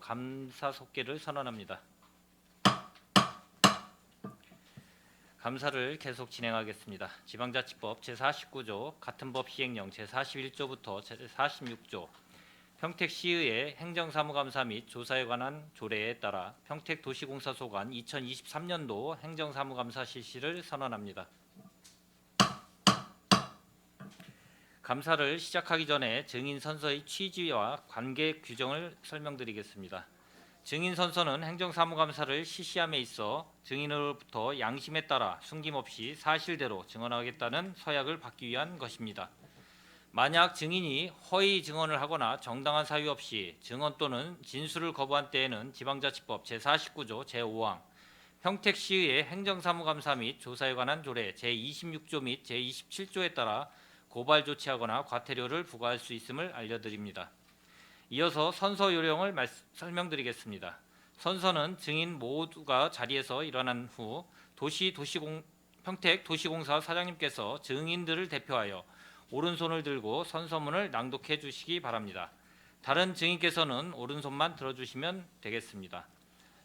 감사 속개를 선언합니다. 감사를 계속 진행하겠습니다. 지방자치법 제49조 같은 법 시행령 제41조부터 제46조 평택시의회 행정사무감사 및 조사에 관한 조례에 따라 평택도시공사 소관 2023년도 행정사무감사 실시를 선언합니다. 감사를 시작하기 전에 증인 선서의 취지와 관계 규정을 설명드리겠습니다. 증인 선서는 행정사무감사를 실시함에 있어 증인으로부터 양심에 따라 숨김없이 사실대로 증언하겠다는 서약을 받기 위한 것입니다. 만약 증인이 허위 증언을 하거나 정당한 사유 없이 증언 또는 진술을 거부한 때에는 지방자치법 제49조 제5항 평택시의회 행정사무감사 및 조사에 관한 조례 제26조 및 제27조에 따라 고발 조치하거나 과태료를 부과할 수 있음을 알려드립니다. 이어서 선서 요령을 설명드리겠습니다. 선서는 증인 모두가 자리에서 일어난 후 평택도시공사 사장님께서 증인들을 대표하여 오른손을 들고 선서문을 낭독해 주시기 바랍니다. 다른 증인께서는 오른손만 들어주시면 되겠습니다.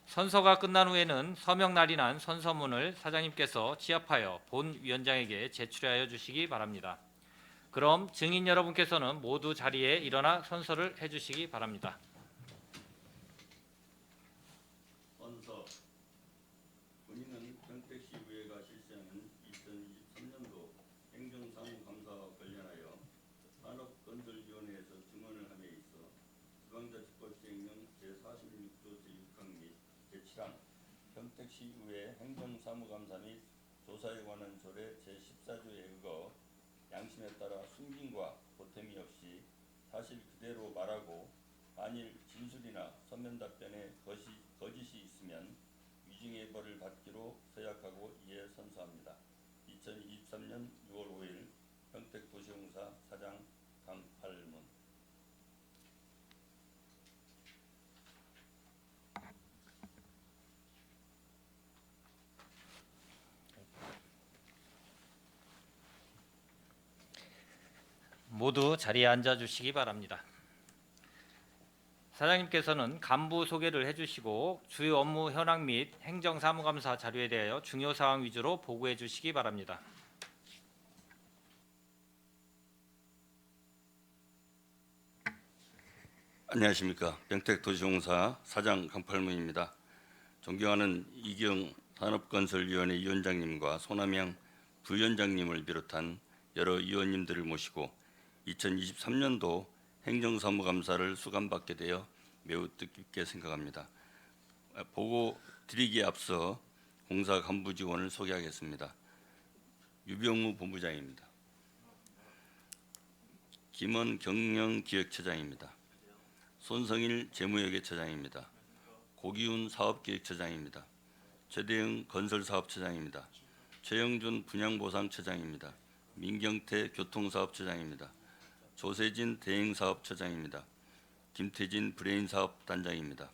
선서가 끝난 후에는 서명날이 난 선서문을 사장님께서 취합하여 본 위원장에게 제출하여 주시기 바랍니다. 그럼 증인 여러분께서는 모두 자리에 일어나 선서를 해주시기 바랍니다. 선서. 본인은 평택시의회가 실시하는 2023년도 행정사무감사와 관련하여 산업건설위원회에서 증언을 함에 있어 지방자치법 시행령 제46조 제6항 및 제7항 평택시의회 행정사무감사 및 조사에 관한 조례 제14조에 의거 양심에 따라 숨김과 보탬이 없이 사실 그대로 말하고 만일 진술이나 서면 답변에 거짓이 있으면 위증의 벌을 받기로 서약하고 이에 선서합니다. 2023년 6월 5일 평택도시공사 사장 강팔문. 모두 자리에 앉아 주시기 바랍니다. 사장님께서는 간부 소개를 해주시고 주요 업무 현황 및 행정사무감사 자료에 대하여 중요 사항 위주로 보고해 주시기 바랍니다. 안녕하십니까. 평택도시공사 사장 강팔문입니다. 존경하는 이경 산업건설위원회 위원장님과 손남영 부위원장님을 비롯한 여러 위원님들을 모시고 2023년도 행정사무감사를 수감받게 되어 매우 뜻깊게 생각합니다. 보고 드리기에 앞서 공사 간부 직원을 소개하겠습니다. 유병우 본부장입니다. 김원 경영기획처장입니다. 손성일 재무회계처장입니다. 고기훈 사업기획처장입니다. 최대영 건설사업처장입니다. 최영준 분양보상처장입니다. 민경태 교통사업처장입니다. 조세진 대행사업처장입니다. 김태진 브레인사업단장입니다.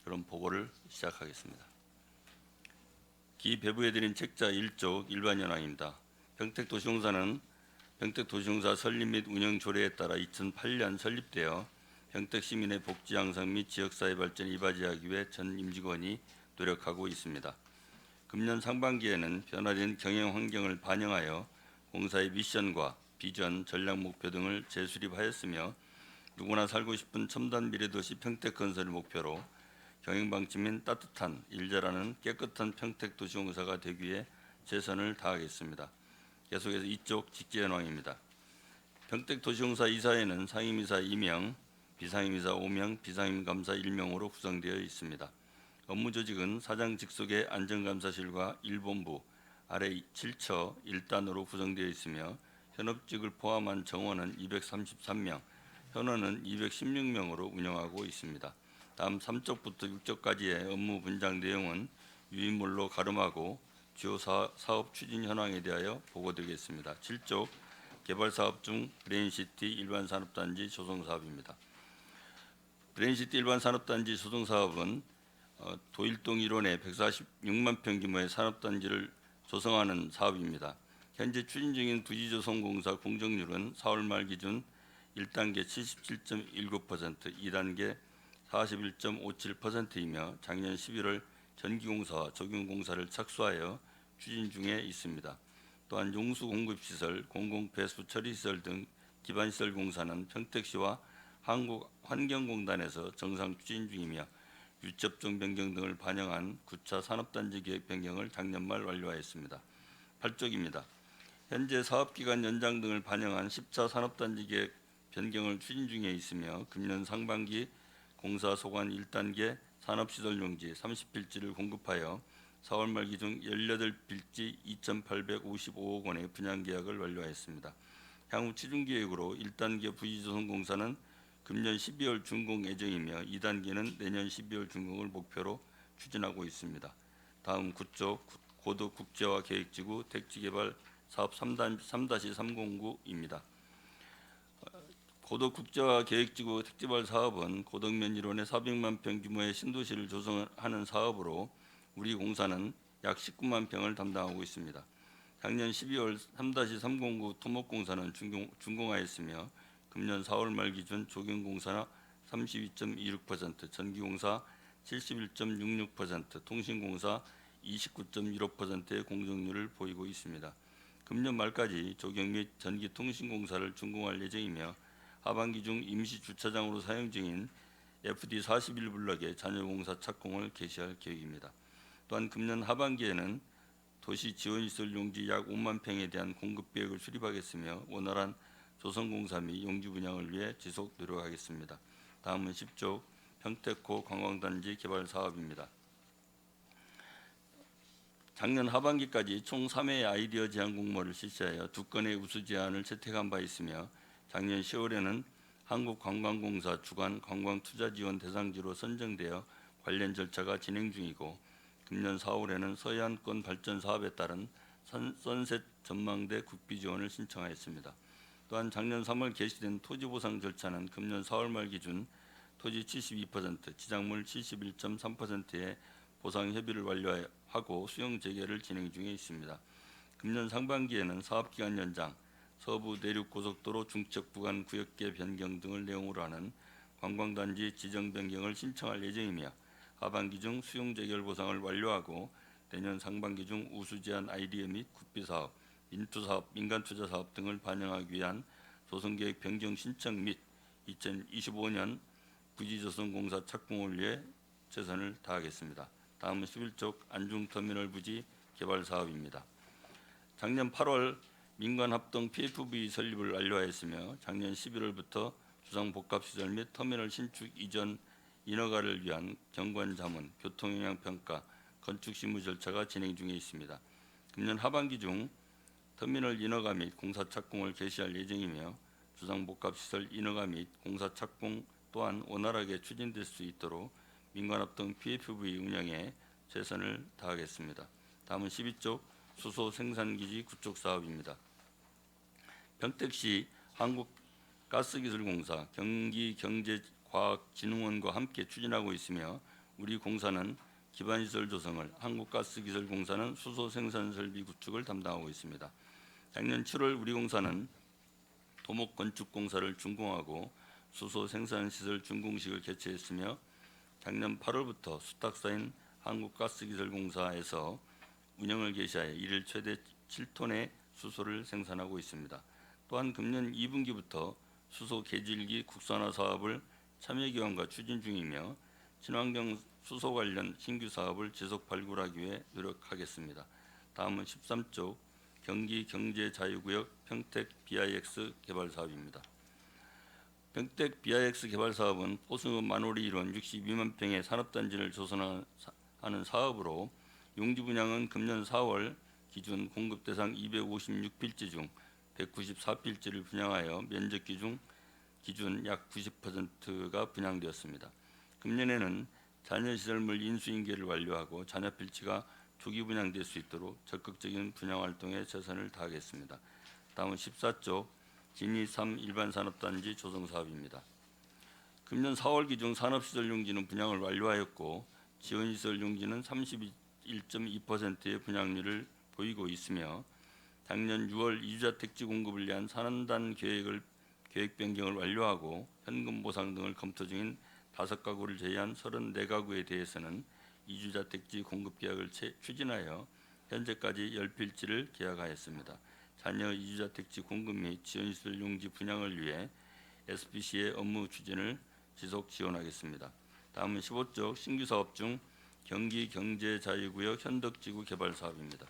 그럼 보고를 시작하겠습니다. 기 배부해드린 책자 1조 일반 현황입니다. 평택도시공사는 평택도시공사 설립 및 운영 조례에 따라 2008년 설립되어 평택시민의 복지 향상 및 지역사회 발전에 이바지하기 위해 전 임직원이 노력하고 있습니다. 금년 상반기에는 변화된 경영 환경을 반영하여 공사의 미션과 비전, 전략 목표 등을 재수립하였으며 누구나 살고 싶은 첨단 미래도시 평택건설을 목표로 경영방침인 따뜻한, 일 잘하는 깨끗한 평택도시공사가 되기 위해 최선을 다하겠습니다. 계속해서 이쪽 직제현황입니다. 평택도시공사 이사회는 상임이사 2명, 비상임이사 5명, 비상임감사 1명으로 구성되어 있습니다. 업무 조직은 사장 직속의 안전감사실과 1본부, 아래 7처 1단으로 구성되어 있으며 현업직을 포함한 정원은 233명, 현원은 216명으로 운영하고 있습니다. 다음 3쪽부터 6쪽까지의 업무 분장 내용은 유인물로 가름하고 주요 사업 추진 현황에 대하여 보고드리겠습니다. 7쪽 개발사업 중 브레인시티 일반산업단지 조성사업입니다. 브레인시티 일반산업단지 조성사업은 도일동 일원에 146만 평 규모의 산업단지를 조성하는 사업입니다. 현재 추진 중인 부지조성공사 공정률은 4월 말 기준 1단계 77.19%, 2단계 41.57%이며 작년 11월 전기공사와 조경공사를 착수하여 추진 중에 있습니다. 또한 용수 공급시설, 공공배수 처리시설 등 기반시설 공사는 평택시와 한국환경공단에서 정상 추진 중이며 유치업종 변경 등을 반영한 9차 산업단지 계획 변경을 작년 말 완료하였습니다. 8쪽입니다. 현재 사업기간 연장 등을 반영한 10차 산업단지 계획 변경을 추진 중에 있으며 금년 상반기 공사 소관 1단계 산업시설 용지 30필지를 공급하여 4월 말 기준 18필지 2,855억 원의 분양 계약을 완료하였습니다. 향후 추진 계획으로 1단계 부지조성공사는 금년 12월 준공 예정이며 2단계는 내년 12월 준공을 목표로 추진하고 있습니다. 다음 9쪽 고덕 국제화 계획지구 택지개발 사업 3-309입니다. 고덕 국제화 계획지구 택지개발 사업은 고덕면 일원의 400만 평 규모의 신도시를 조성하는 사업으로 우리 공사는 약 19만 평을 담당하고 있습니다. 작년 12월 3-309 토목공사는 준공하였으며 금년 4월 말 기준 조경공사 32.26%, 전기공사 71.66%, 통신공사 29.15%의 공정률을 보이고 있습니다. 금년 말까지 조경 및 전기통신공사를 준공할 예정이며 하반기 중 임시 주차장으로 사용 중인 FD41블럭의 잔여공사 착공을 개시할 계획입니다. 또한 금년 하반기에는 도시 지원시설 용지 약 5만 평에 대한 공급 계획을 수립하겠으며 원활한 조성공사 및 용지 분양을 위해 지속 노력하겠습니다. 다음은 10조 평택호 관광단지 개발 사업입니다. 작년 하반기까지 총 3회의 아이디어 제안 공모를 실시하여 2건의 우수 제안을 채택한 바 있으며 작년 10월에는 한국관광공사 주관 관광투자지원 대상지로 선정되어 관련 절차가 진행 중이고 금년 4월에는 서해안권 발전 사업에 따른 선셋 전망대 국비 지원을 신청하였습니다. 또한 작년 3월 개시된 토지 보상 절차는 금년 4월 말 기준 토지 72%, 지작물 71.3%의 보상 협의를 완료하고 수용 재개를 진행 중에 있습니다. 금년 상반기에는 사업기간 연장, 서부 내륙 고속도로 중척 구간 구역계 변경 등을 내용으로 하는 관광단지 지정 변경을 신청할 예정이며 하반기 중 수용 재결 보상을 완료하고 내년 상반기 중 우수 제안 아이디어 및 국비 사업, 인투사업, 민간투자 사업 등을 반영하기 위한 조성계획 변경 신청 및 2025년 부지조성공사 착공을 위해 최선을 다하겠습니다. 다음은 11쪽 안중터미널 부지 개발 사업입니다. 작년 8월 민간합동 PFV 설립을 완료하였으며 작년 11월부터 주상복합시설 및 터미널 신축 이전 인허가를 위한 경관자문, 교통영향평가, 건축실무 절차가 진행 중에 있습니다. 금년 하반기 중 터미널 인허가 및 공사 착공을 개시할 예정이며 주상복합시설 인허가 및 공사 착공 또한 원활하게 추진될 수 있도록 민간합동 PFV 운영에 최선을 다하겠습니다. 다음은 12쪽 수소 생산기지 구축 사업입니다. 평택시 한국가스기술공사, 경기경제과학진흥원과 함께 추진하고 있으며 우리 공사는 기반시설 조성을, 한국가스기술공사는 수소 생산설비 구축을 담당하고 있습니다. 작년 7월 우리 공사는 토목건축공사를 준공하고 수소 생산시설 준공식을 개최했으며 작년 8월부터 수탁사인 한국가스기술공사에서 운영을 개시하여 일일 최대 7톤의 수소를 생산하고 있습니다. 또한 금년 2분기부터 수소 계질기 국산화 사업을 참여기관과 추진 중이며 친환경 수소 관련 신규 사업을 지속 발굴하기 위해 노력하겠습니다. 다음은 13쪽 경기경제자유구역 평택 BIX 개발 사업입니다. 평택 BIX 개발 사업은 포수 만오리 일원 62만 평의 산업단지를 조성하는 사업으로 용지 분양은 금년 4월 기준 공급 대상 256필지 중 194필지를 분양하여 면적 기준 약 90%가 분양되었습니다. 금년에는 잔여시설물 인수인계를 완료하고 잔여필지가 조기 분양될 수 있도록 적극적인 분양 활동에 최선을 다하겠습니다. 다음은 14쪽 진이 3 일반산업단지 조성사업입니다. 금년 4월 기준 산업시설 용지는 분양을 완료하였고 지원시설 용지는 31.2%의 분양률을 보이고 있으며 작년 6월 이주자 택지 공급을 위한 산업단 계획 변경을 완료하고 현금 보상 등을 검토 중인 5가구를 제외한 34가구에 대해서는 이주자택지 공급 계약을 추진하여 현재까지 10필지를 계약하였습니다. 자녀 이주자택지 공급 및 지원시설 용지 분양을 위해 SPC의 업무 추진을 지속 지원하겠습니다. 다음은 15쪽 신규 사업 중 경기 경제자유구역 현덕지구 개발 사업입니다.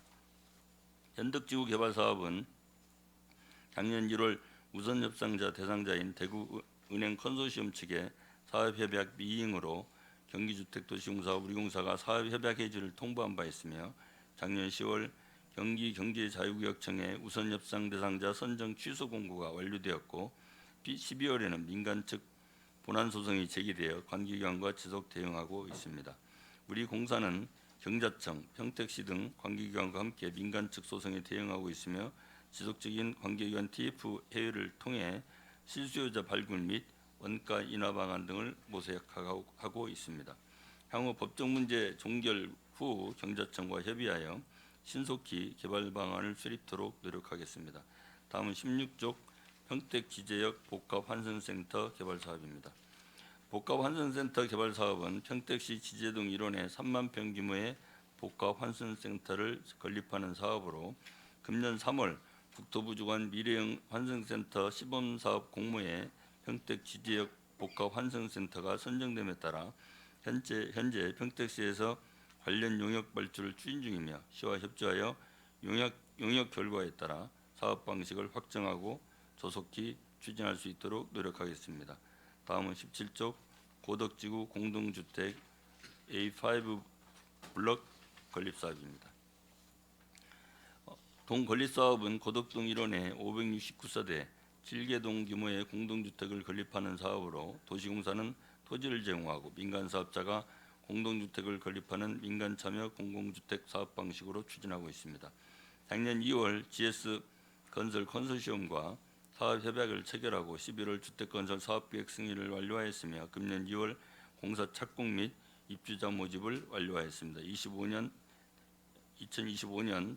현덕지구 개발 사업은 작년 1월 우선 협상자 대상자인 대구은행 컨소시엄 측의 사업협약 미이행으로 경기주택도시공사 우리공사가 사업협약 해지를 통보한 바 있으며 작년 10월 경기경제자유구역청의 우선 협상 대상자 선정 취소 공고가 완료되었고 12월에는 민간 측 본안 소송이 제기되어 관계기관과 지속 대응하고 있습니다. 우리 공사는 경자청, 평택시 등 관계기관과 함께 민간 측 소송에 대응하고 있으며 지속적인 관계기관 TF 회의를 통해 실수요자 발굴 및 원가 인하 방안 등을 모색하고 있습니다. 향후 법적 문제 종결 후 경자청과 협의하여 신속히 개발 방안을 수립토록 노력하겠습니다. 다음은 16쪽 평택지제역 복합환승센터 개발 사업입니다. 복합환승센터 개발 사업은 평택시 지제동 일원에 3만 평 규모의 복합환승센터를 건립하는 사업으로 금년 3월 국토부 주관 미래형 환승센터 시범사업 공모에 평택 지제역 복합환승센터가 선정됨에 따라 현재 평택시에서 관련 용역 발주를 추진 중이며 시와 협조하여 용역 결과에 따라 사업 방식을 확정하고 조속히 추진할 수 있도록 노력하겠습니다. 다음은 17쪽 고덕지구 공동주택 A5 블럭 건립 사업입니다. 동 건립 사업은 고덕동 일원에 569세대 7개동 규모의 공동주택을 건립하는 사업으로 도시공사는 토지를 제공하고 민간 사업자가 공동주택을 건립하는 민간 참여 공공주택 사업 방식으로 추진하고 있습니다. 작년 2월 GS 건설 컨소시엄과 사업 협약을 체결하고 11월 주택건설 사업계획 승인을 완료하였으며 금년 2월 공사 착공 및 입주자 모집을 완료하였습니다. 2025년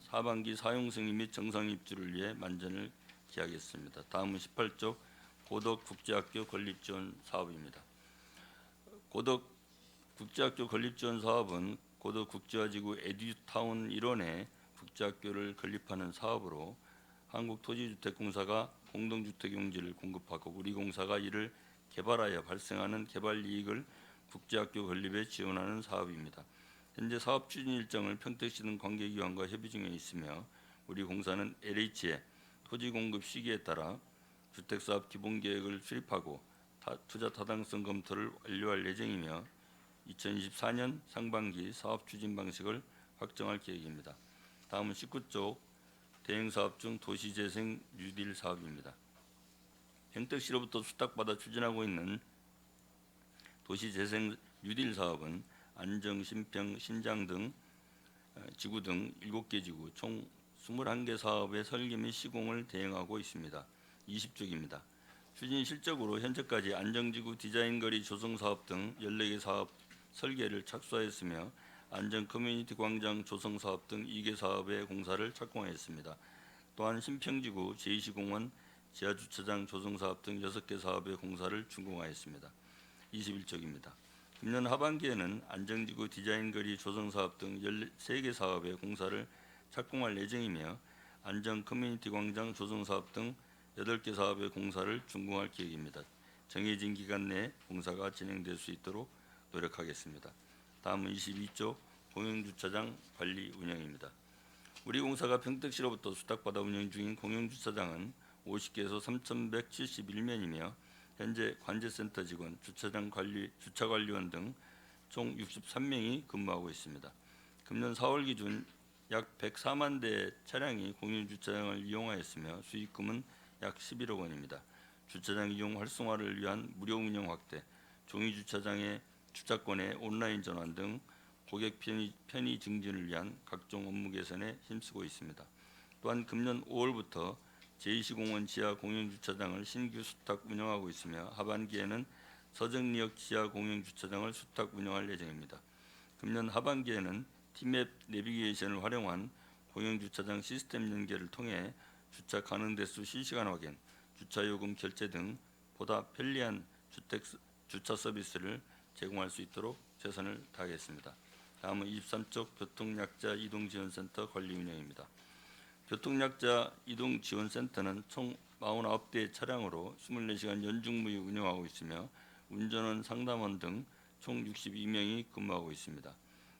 하반기 사용 승인 및 정상 입주를 위해 만전을 기하겠습니다. 다음은 18쪽 고덕국제학교 건립지원 사업입니다. 고덕국제학교 건립지원 사업은 고덕국제화지구 에듀타운 일원에 국제학교를 건립하는 사업으로 한국토지주택공사가 공동주택 용지를 공급하고 우리공사가 이를 개발하여 발생하는 개발 이익을 국제학교 건립에 지원하는 사업입니다. 현재 사업 추진 일정을 평택시 등 관계기관과 협의 중에 있으며 우리공사는 LH의 토지 공급 시기에 따라 주택사업 기본계획을 수립하고 투자 타당성 검토를 완료할 예정이며 2024년 상반기 사업 추진 방식을 확정할 계획입니다. 다음은 19쪽 대행사업 중 도시재생 뉴딜 사업입니다. 평택시로부터 수탁받아 추진하고 있는 도시재생 뉴딜 사업은 안정, 신평, 신장 등 지구 등 7개 지구 총 21개 사업의 설계 및 시공을 대행하고 있습니다. 20쪽입니다. 추진 실적으로 현재까지 안정지구 디자인거리 조성 사업 등 14개 사업 설계를 착수하였으며 안정 커뮤니티 광장 조성 사업 등 2개 사업의 공사를 착공하였습니다. 또한 신평지구 제2시공원 지하주차장 조성 사업 등 6개 사업의 공사를 준공하였습니다. 21쪽입니다. 금년 하반기에는 안정지구 디자인거리 조성 사업 등 13개 사업의 공사를 착공할 예정이며 안정 커뮤니티 광장 조성 사업 등 8개 사업의 공사를 준공할 계획입니다. 정해진 기간 내에 공사가 진행될 수 있도록 노력하겠습니다. 다음은 22조 공영주차장 관리 운영입니다. 우리공사가 평택시로부터 수탁받아 운영 중인 공영주차장은 50개에서 3,171면이며 현재 관제센터 직원, 주차관리원 등 총 63명이 근무하고 있습니다. 금년 4월 기준 약 104만 대 차량이 공영주차장을 이용하였으며 수익금은 약 11억 원입니다. 주차장 이용 활성화를 위한 무료 운영 확대, 종이주차장의 주차권의 온라인 전환 등 고객 편의 증진을 위한 각종 업무 개선에 힘쓰고 있습니다. 또한 금년 5월부터 제2시공원 지하 공영주차장을 신규 수탁 운영하고 있으며 하반기에는 서정리역 지하 공영주차장을 수탁 운영할 예정입니다. 금년 하반기에는 티맵 내비게이션을 활용한 공영주차장 시스템 연계를 통해 주차 가능 대수 실시간 확인, 주차요금 결제 등 보다 편리한 주차 서비스를 제공할 수 있도록 최선을 다하겠습니다. 다음은 23쪽 교통약자 이동지원센터 관리 운영입니다. 교통약자 이동지원센터는 총 49대 차량으로 24시간 연중무휴 운영하고 있으며 운전원, 상담원 등 총 62명이 근무하고 있습니다.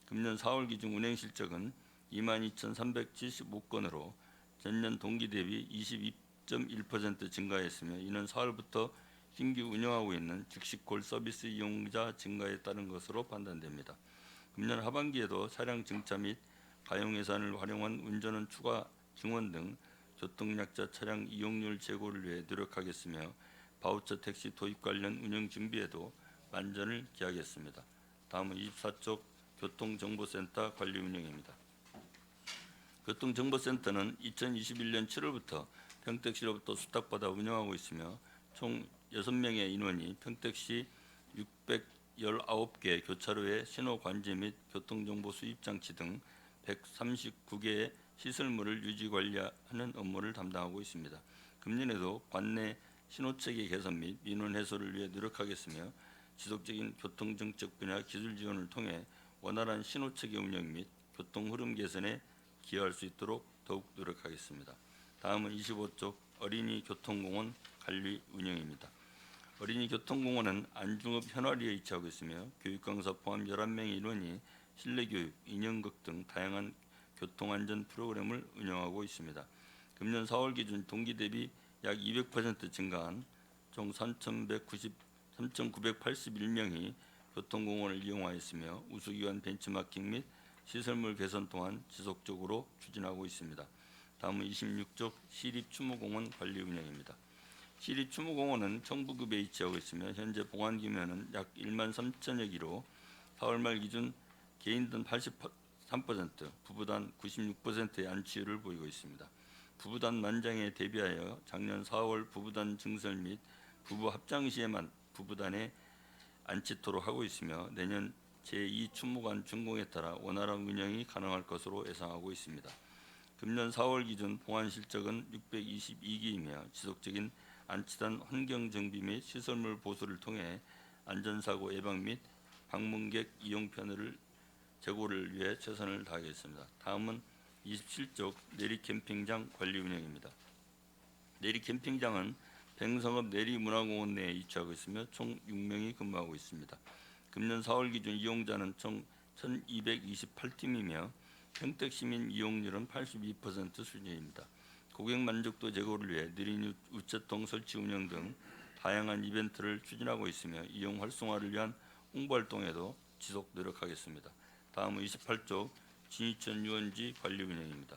금년 4월 기준 운행 실적은 22,375건으로 전년 동기 대비 22.1% 증가했으며 이는 4월부터 신규 운영하고 있는 즉시콜 서비스 이용자 증가에 따른 것으로 판단됩니다. 금년 하반기에도 차량 증차 및 가용 예산을 활용한 운전원 추가 증원 등 교통약자 차량 이용률 제고를 위해 노력하겠으며 바우처 택시 도입 관련 운영 준비에도 만전을 기하겠습니다. 다음은 24쪽 교통정보센터 관리 운영입니다. 교통정보센터는 2021년 7월부터 평택시로부터 수탁받아 운영하고 있으며 총 6명의 인원이 평택시 619개 교차로의 신호 관제 및 교통정보 수입 장치 등 139개의 시설물을 유지 관리하는 업무를 담당하고 있습니다. 금년에도 관내 신호체계 개선 및 민원 해소를 위해 노력하겠으며 지속적인 교통정책 분야 기술 지원을 통해 원활한 신호체계 운영 및 교통 흐름 개선에 기여할 수 있도록 더욱 노력하겠습니다. 다음은 25쪽 어린이 교통공원 관리 운영입니다. 어린이 교통공원은 안중읍 현화리에 위치하고 있으며 교육강사 포함 11명의 인원이 실내교육, 인형극 등 다양한 교통안전 프로그램을 운영하고 있습니다. 금년 4월 기준 동기 대비 약 200% 증가한 총 3,981명이 교통공원을 이용하였으며 우수기관 벤치마킹 및 시설물 개선 또한 지속적으로 추진하고 있습니다. 다음은 26쪽 시립추모공원 관리 운영입니다. 시립추모공원은 청부급에 위치하고 있으며 현재 봉안 규모는 약 1만 3천여 기로 4월 말 기준 개인단 83%, 부부단 96%의 안치율을 보이고 있습니다. 부부단 만장에 대비하여 작년 4월 부부단 증설 및 부부 합장 시에만 부부단에 안치토록 하고 있으며 내년 제2추모관 준공에 따라 원활한 운영이 가능할 것으로 예상하고 있습니다. 금년 4월 기준 봉안 실적은 622기이며 지속적인 안치단 환경 정비 및 시설물 보수를 통해 안전사고 예방 및 방문객 이용 편의를 제고를 위해 최선을 다하겠습니다. 다음은 27쪽 내리 캠핑장 관리 운영입니다. 내리 캠핑장은 뱅성읍 내리문화공원 내에 위치하고 있으며 총 6명이 근무하고 있습니다. 금년 4월 기준 이용자는 총 1,228팀이며 평택시민 이용률은 82% 수준입니다. 고객 만족도 제고를 위해 느린 우체통 설치 운영 등 다양한 이벤트를 추진하고 있으며 이용 활성화를 위한 홍보 활동에도 지속 노력하겠습니다. 다음은 28쪽 진이천 유원지 관리 운영입니다.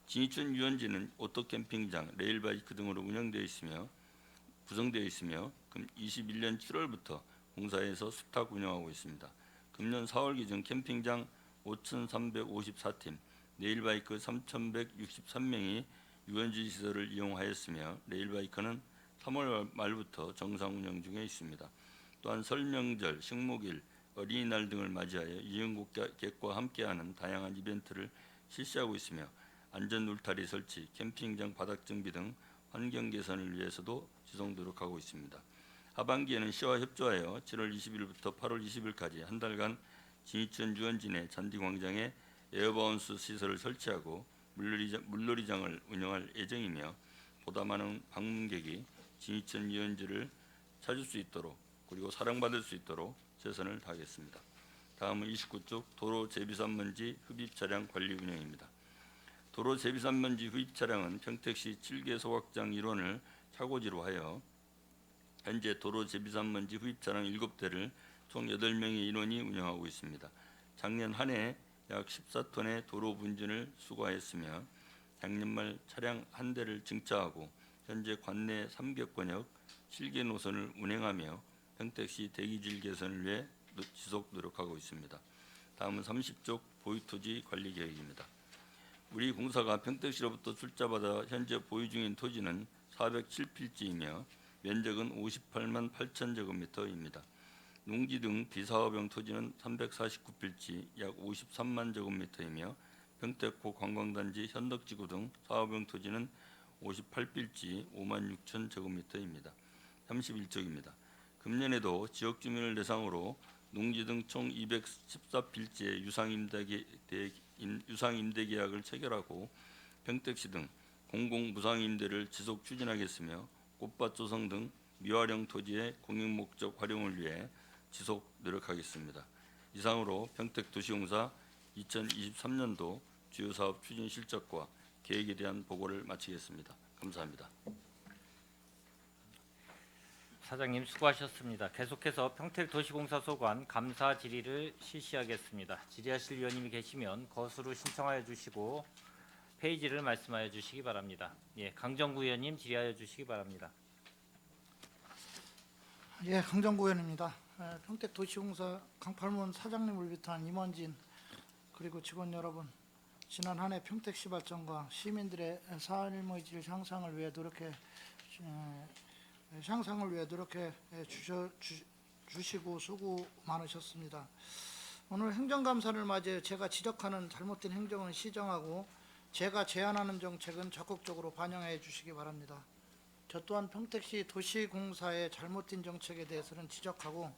진이천 유원지는 오토캠핑장, 레일바이크 등으로 구성되어 있으며 21년 7월부터 공사에서 수탁 운영하고 있습니다. 금년 4월 기준 캠핑장 5,354팀, 레일바이크 3,163명이 유원지 시설을 이용하였으며 레일바이크는 3월 말부터 정상 운영 중에 있습니다. 또한 설 명절, 식목일, 어린이날 등을 맞이하여 이용객과 함께하는 다양한 이벤트를 실시하고 있으며 안전 울타리 설치, 캠핑장 바닥 정비 등 환경 개선을 위해서도 지속 노력하고 있습니다. 하반기에는 시와 협조하여 7월 20일부터 8월 20일까지 한 달간 진이천 유원지 내 잔디광장에 에어바운스 시설을 설치하고 물놀이장을 운영할 예정이며 보다 많은 방문객이 진이천 유원지를 찾을 수 있도록 그리고 사랑받을 수 있도록 최선을 다하겠습니다. 다음은 29쪽 도로 제비산먼지 흡입 차량 관리 운영입니다. 도로 제비산먼지 흡입 차량은 평택시 7개 소각장 일원을 차고지로 하여 현재 도로 제비산먼지 흡입 차량 7대를 총 8명의 인원이 운영하고 있습니다. 작년 한 해 약 14톤의 도로 분진을 수거하였으며 작년 말 차량 한 대를 증차하고 현재 관내 3겹권역 7개 노선을 운행하며 평택시 대기질 개선을 위해 지속 노력하고 있습니다. 다음은 30쪽 보유토지 관리 계획입니다. 우리 공사가 평택시로부터 출자받아 현재 보유 중인 토지는 407필지이며 면적은 58만 8천 제곱미터입니다. 농지 등 비사업용 토지는 349필지 약 53만 제곱미터이며 평택호 관광단지 현덕지구 등 사업용 토지는 58필지 5만 6천 제곱미터입니다. 31쪽입니다. 금년에도 지역 주민을 대상으로 농지 등 총 214필지의 유상임대계약을 체결하고 평택시 등 공공무상임대를 지속 추진하겠으며 꽃밭 조성 등 미활용 토지의 공익목적 활용을 위해 지속 노력하겠습니다. 이상으로 평택도시공사 2023년도 주요 사업 추진 실적과 계획에 대한 보고를 마치겠습니다. 감사합니다. 사장님 수고하셨습니다. 계속해서 평택도시공사 소관 감사 질의를 실시하겠습니다. 질의하실 위원님이 계시면 거수로 신청하여 주시고 페이지를 말씀하여 주시기 바랍니다. 예, 강정구 의원님 질의하여 주시기 바랍니다. 예, 강정구 의원입니다. 평택도시공사 강팔문 사장님을 비롯한 임원진 그리고 직원 여러분, 지난 한 해 평택시 발전과 시민들의 삶의 질 향상을 위해 노력해 주시고 수고 많으셨습니다. 오늘 행정감사를 맞이해 제가 지적하는 잘못된 행정은 시정하고 제가 제안하는 정책은 적극적으로 반영해 주시기 바랍니다. 저 또한 평택시 도시공사의 잘못된 정책에 대해서는 지적하고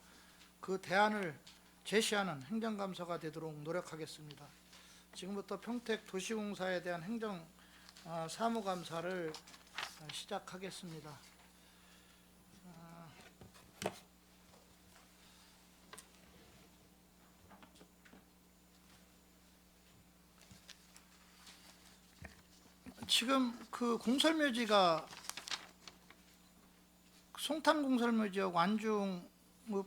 그 대안을 제시하는 행정감사가 되도록 노력하겠습니다. 지금부터 평택도시공사에 대한 행정 사무감사를 시작하겠습니다. 지금 그 공설묘지가 송탄 공설묘지하고 안중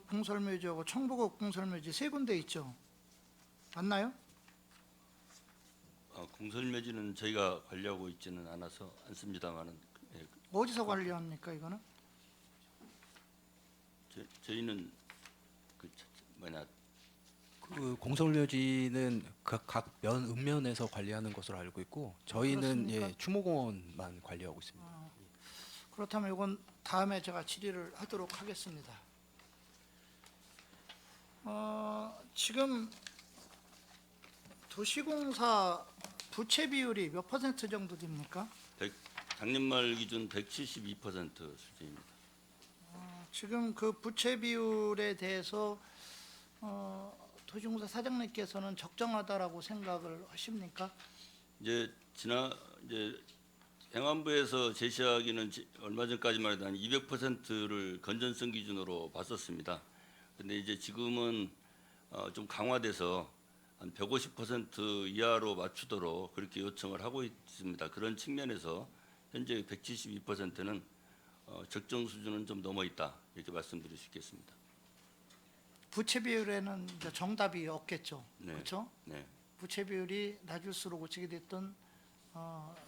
공설묘지하고 청보고 공설묘지 세 군데 있죠. 맞나요? 공설묘지는 저희가 관리하고 있지는 않습니다만은 어디서 관리합니까 이거는? 저희는 그 공설묘지는 각 읍면에서 관리하는 것으로 알고 있고 저희는 그렇습니까? 추모공원만 관리하고 있습니다. 그렇다면 이건 다음에 제가 질의를 하도록 하겠습니다. 지금 도시공사 부채 비율이 몇 퍼센트 정도 됩니까? 작년 말 기준 172% 수준입니다. 지금 그 부채 비율에 대해서 도시공사 사장님께서는 적정하다라고 생각을 하십니까? 이제 행안부에서 제시하기는 얼마 전까지만 해도 한 200%를 건전성 기준으로 봤었습니다. 근데 이제 지금은 좀 강화돼서 한 150% 이하로 맞추도록 그렇게 요청을 하고 있습니다. 그런 측면에서 현재 172%는 적정 수준은 좀 넘어 있다 이렇게 말씀드릴 수 있겠습니다. 부채 비율에는 이제 정답이 없겠죠. 네. 그렇죠? 네, 부채 비율이 낮을수록 어찌게 됐든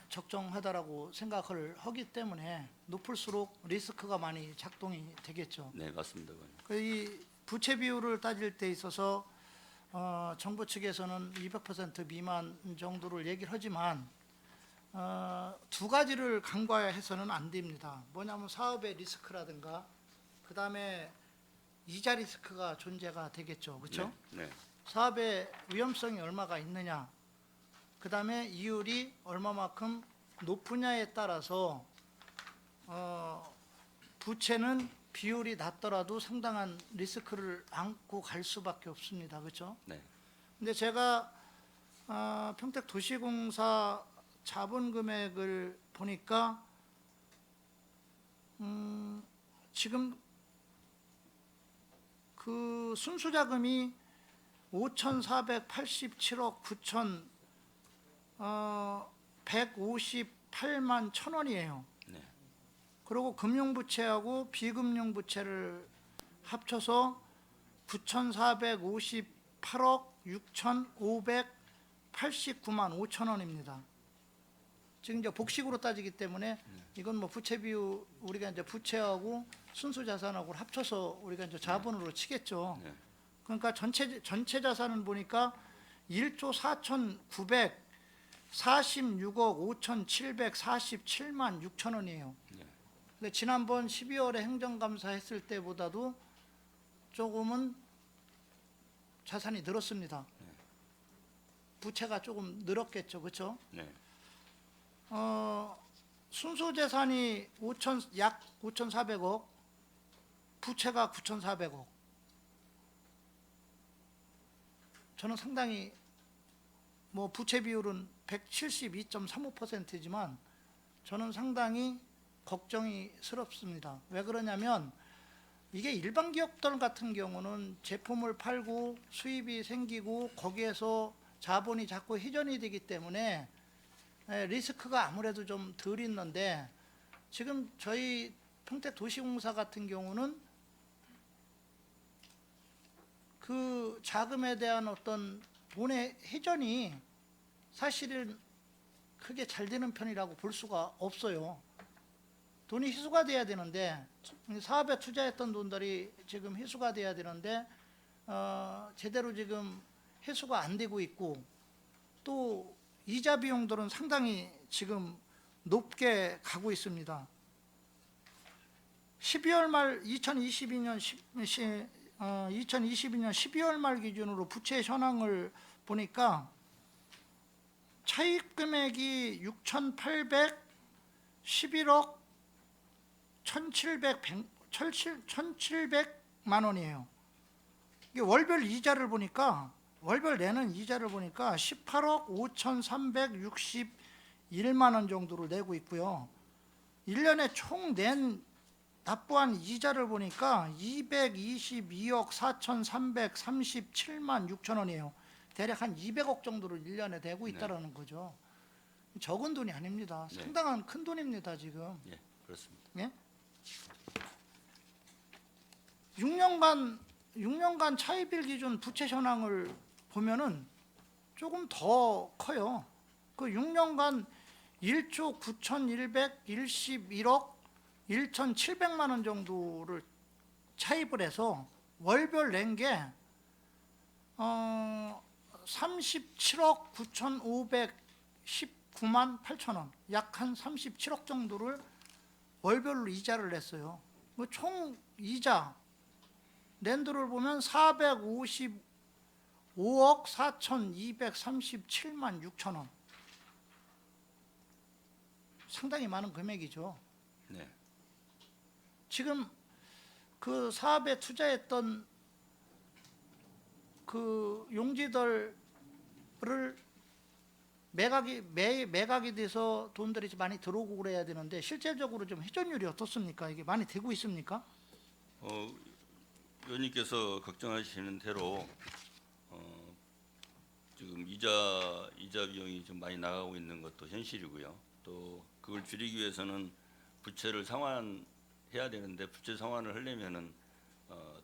적정하다라고 생각을 하기 때문에 높을수록 리스크가 많이 작동이 되겠죠. 네 맞습니다. 이 부채 비율을 따질 때 있어서 정부 측에서는 200% 미만 정도를 얘기를 하지만 두 가지를 간과해서는 안 됩니다. 뭐냐면 사업의 리스크라든가 그 다음에 이자 리스크가 존재가 되겠죠. 그렇죠? 네. 사업의 위험성이 얼마가 있느냐, 그 다음에 이율이 얼마만큼 높으냐에 따라서 부채는 비율이 낮더라도 상당한 리스크를 안고 갈 수밖에 없습니다. 그렇죠? 네. 근데 제가 평택도시공사 자본 금액을 보니까 지금 그 순수자금이 5,487억 9,158만 1,000원이에요. 네. 그리고 금융부채하고 비금융부채를 합쳐서 9,458억 6,589만 5천원입니다. 지금 이제 복식으로 따지기 때문에 이건 뭐 부채 비율 우리가 이제 부채하고 순수 자산하고 합쳐서 우리가 이제 자본으로 치겠죠. 네. 그러니까 전체 자산은 보니까 1조 4,946억 5,747만 6천 원이에요. 근데 지난번 12월에 행정감사 했을 때보다도 조금은 자산이 늘었습니다. 부채가 조금 늘었겠죠, 그렇죠? 네. 순수 재산이 약 5,400억, 부채가 9,400억. 저는 상당히 뭐 부채 비율은 172.35%지만 저는 상당히 걱정이 스럽습니다. 왜 그러냐면 이게 일반 기업들 같은 경우는 제품을 팔고 수입이 생기고 거기에서 자본이 자꾸 회전이 되기 때문에 리스크가 아무래도 좀 덜 있는데, 지금 저희 평택도시공사 같은 경우는 그 자금에 대한 어떤 돈의 회전이 사실은 크게 잘 되는 편이라고 볼 수가 없어요. 돈이 회수가 돼야 되는데, 사업에 투자했던 돈들이 지금 회수가 돼야 되는데 제대로 지금 회수가 안 되고 있고, 또 이자 비용들은 상당히 지금 높게 가고 있습니다. 12월 말 2022년 12월 말 기준으로 부채 현황을 보니까 차입 금액이 6,811억 1,700만 원이에요. 이게 월별 이자를 보니까, 월별 내는 이자를 보니까 18억 5,361만 원 정도를 내고 있고요. 1년에 총 낸 납부한 이자를 보니까 222억 4,337만 6천 원이에요. 대략 한 200억 정도를 1년에 내고 있다라는 거죠. 적은 돈이 아닙니다. 네. 상당한 큰 돈입니다, 지금. 예, 그렇습니다. 예? 6년간 차입일 기준 부채 현황을 보면은 조금 더 커요. 그 6년간 1조 9,111억 1,700만 원 정도를 차입을 해서 월별 낸 게 37억 9,519만 8천 원, 약 한 37억 정도를 월별로 이자를 냈어요. 총 이자 낸도를 보면 455억 4,237만 6천 원. 상당히 많은 금액이죠. 네. 지금 그 사업에 투자했던 그 용지들을 매각이 돼서 돈들이 많이 들어오고 그래야 되는데, 실질적으로 좀 회전율이 어떻습니까? 이게 많이 되고 있습니까? 의원님께서 걱정하시는 대로 지금 이자 비용이 좀 많이 나가고 있는 것도 현실이고요. 또 그걸 줄이기 위해서는 부채를 상환해야 되는데, 부채 상환을 하려면은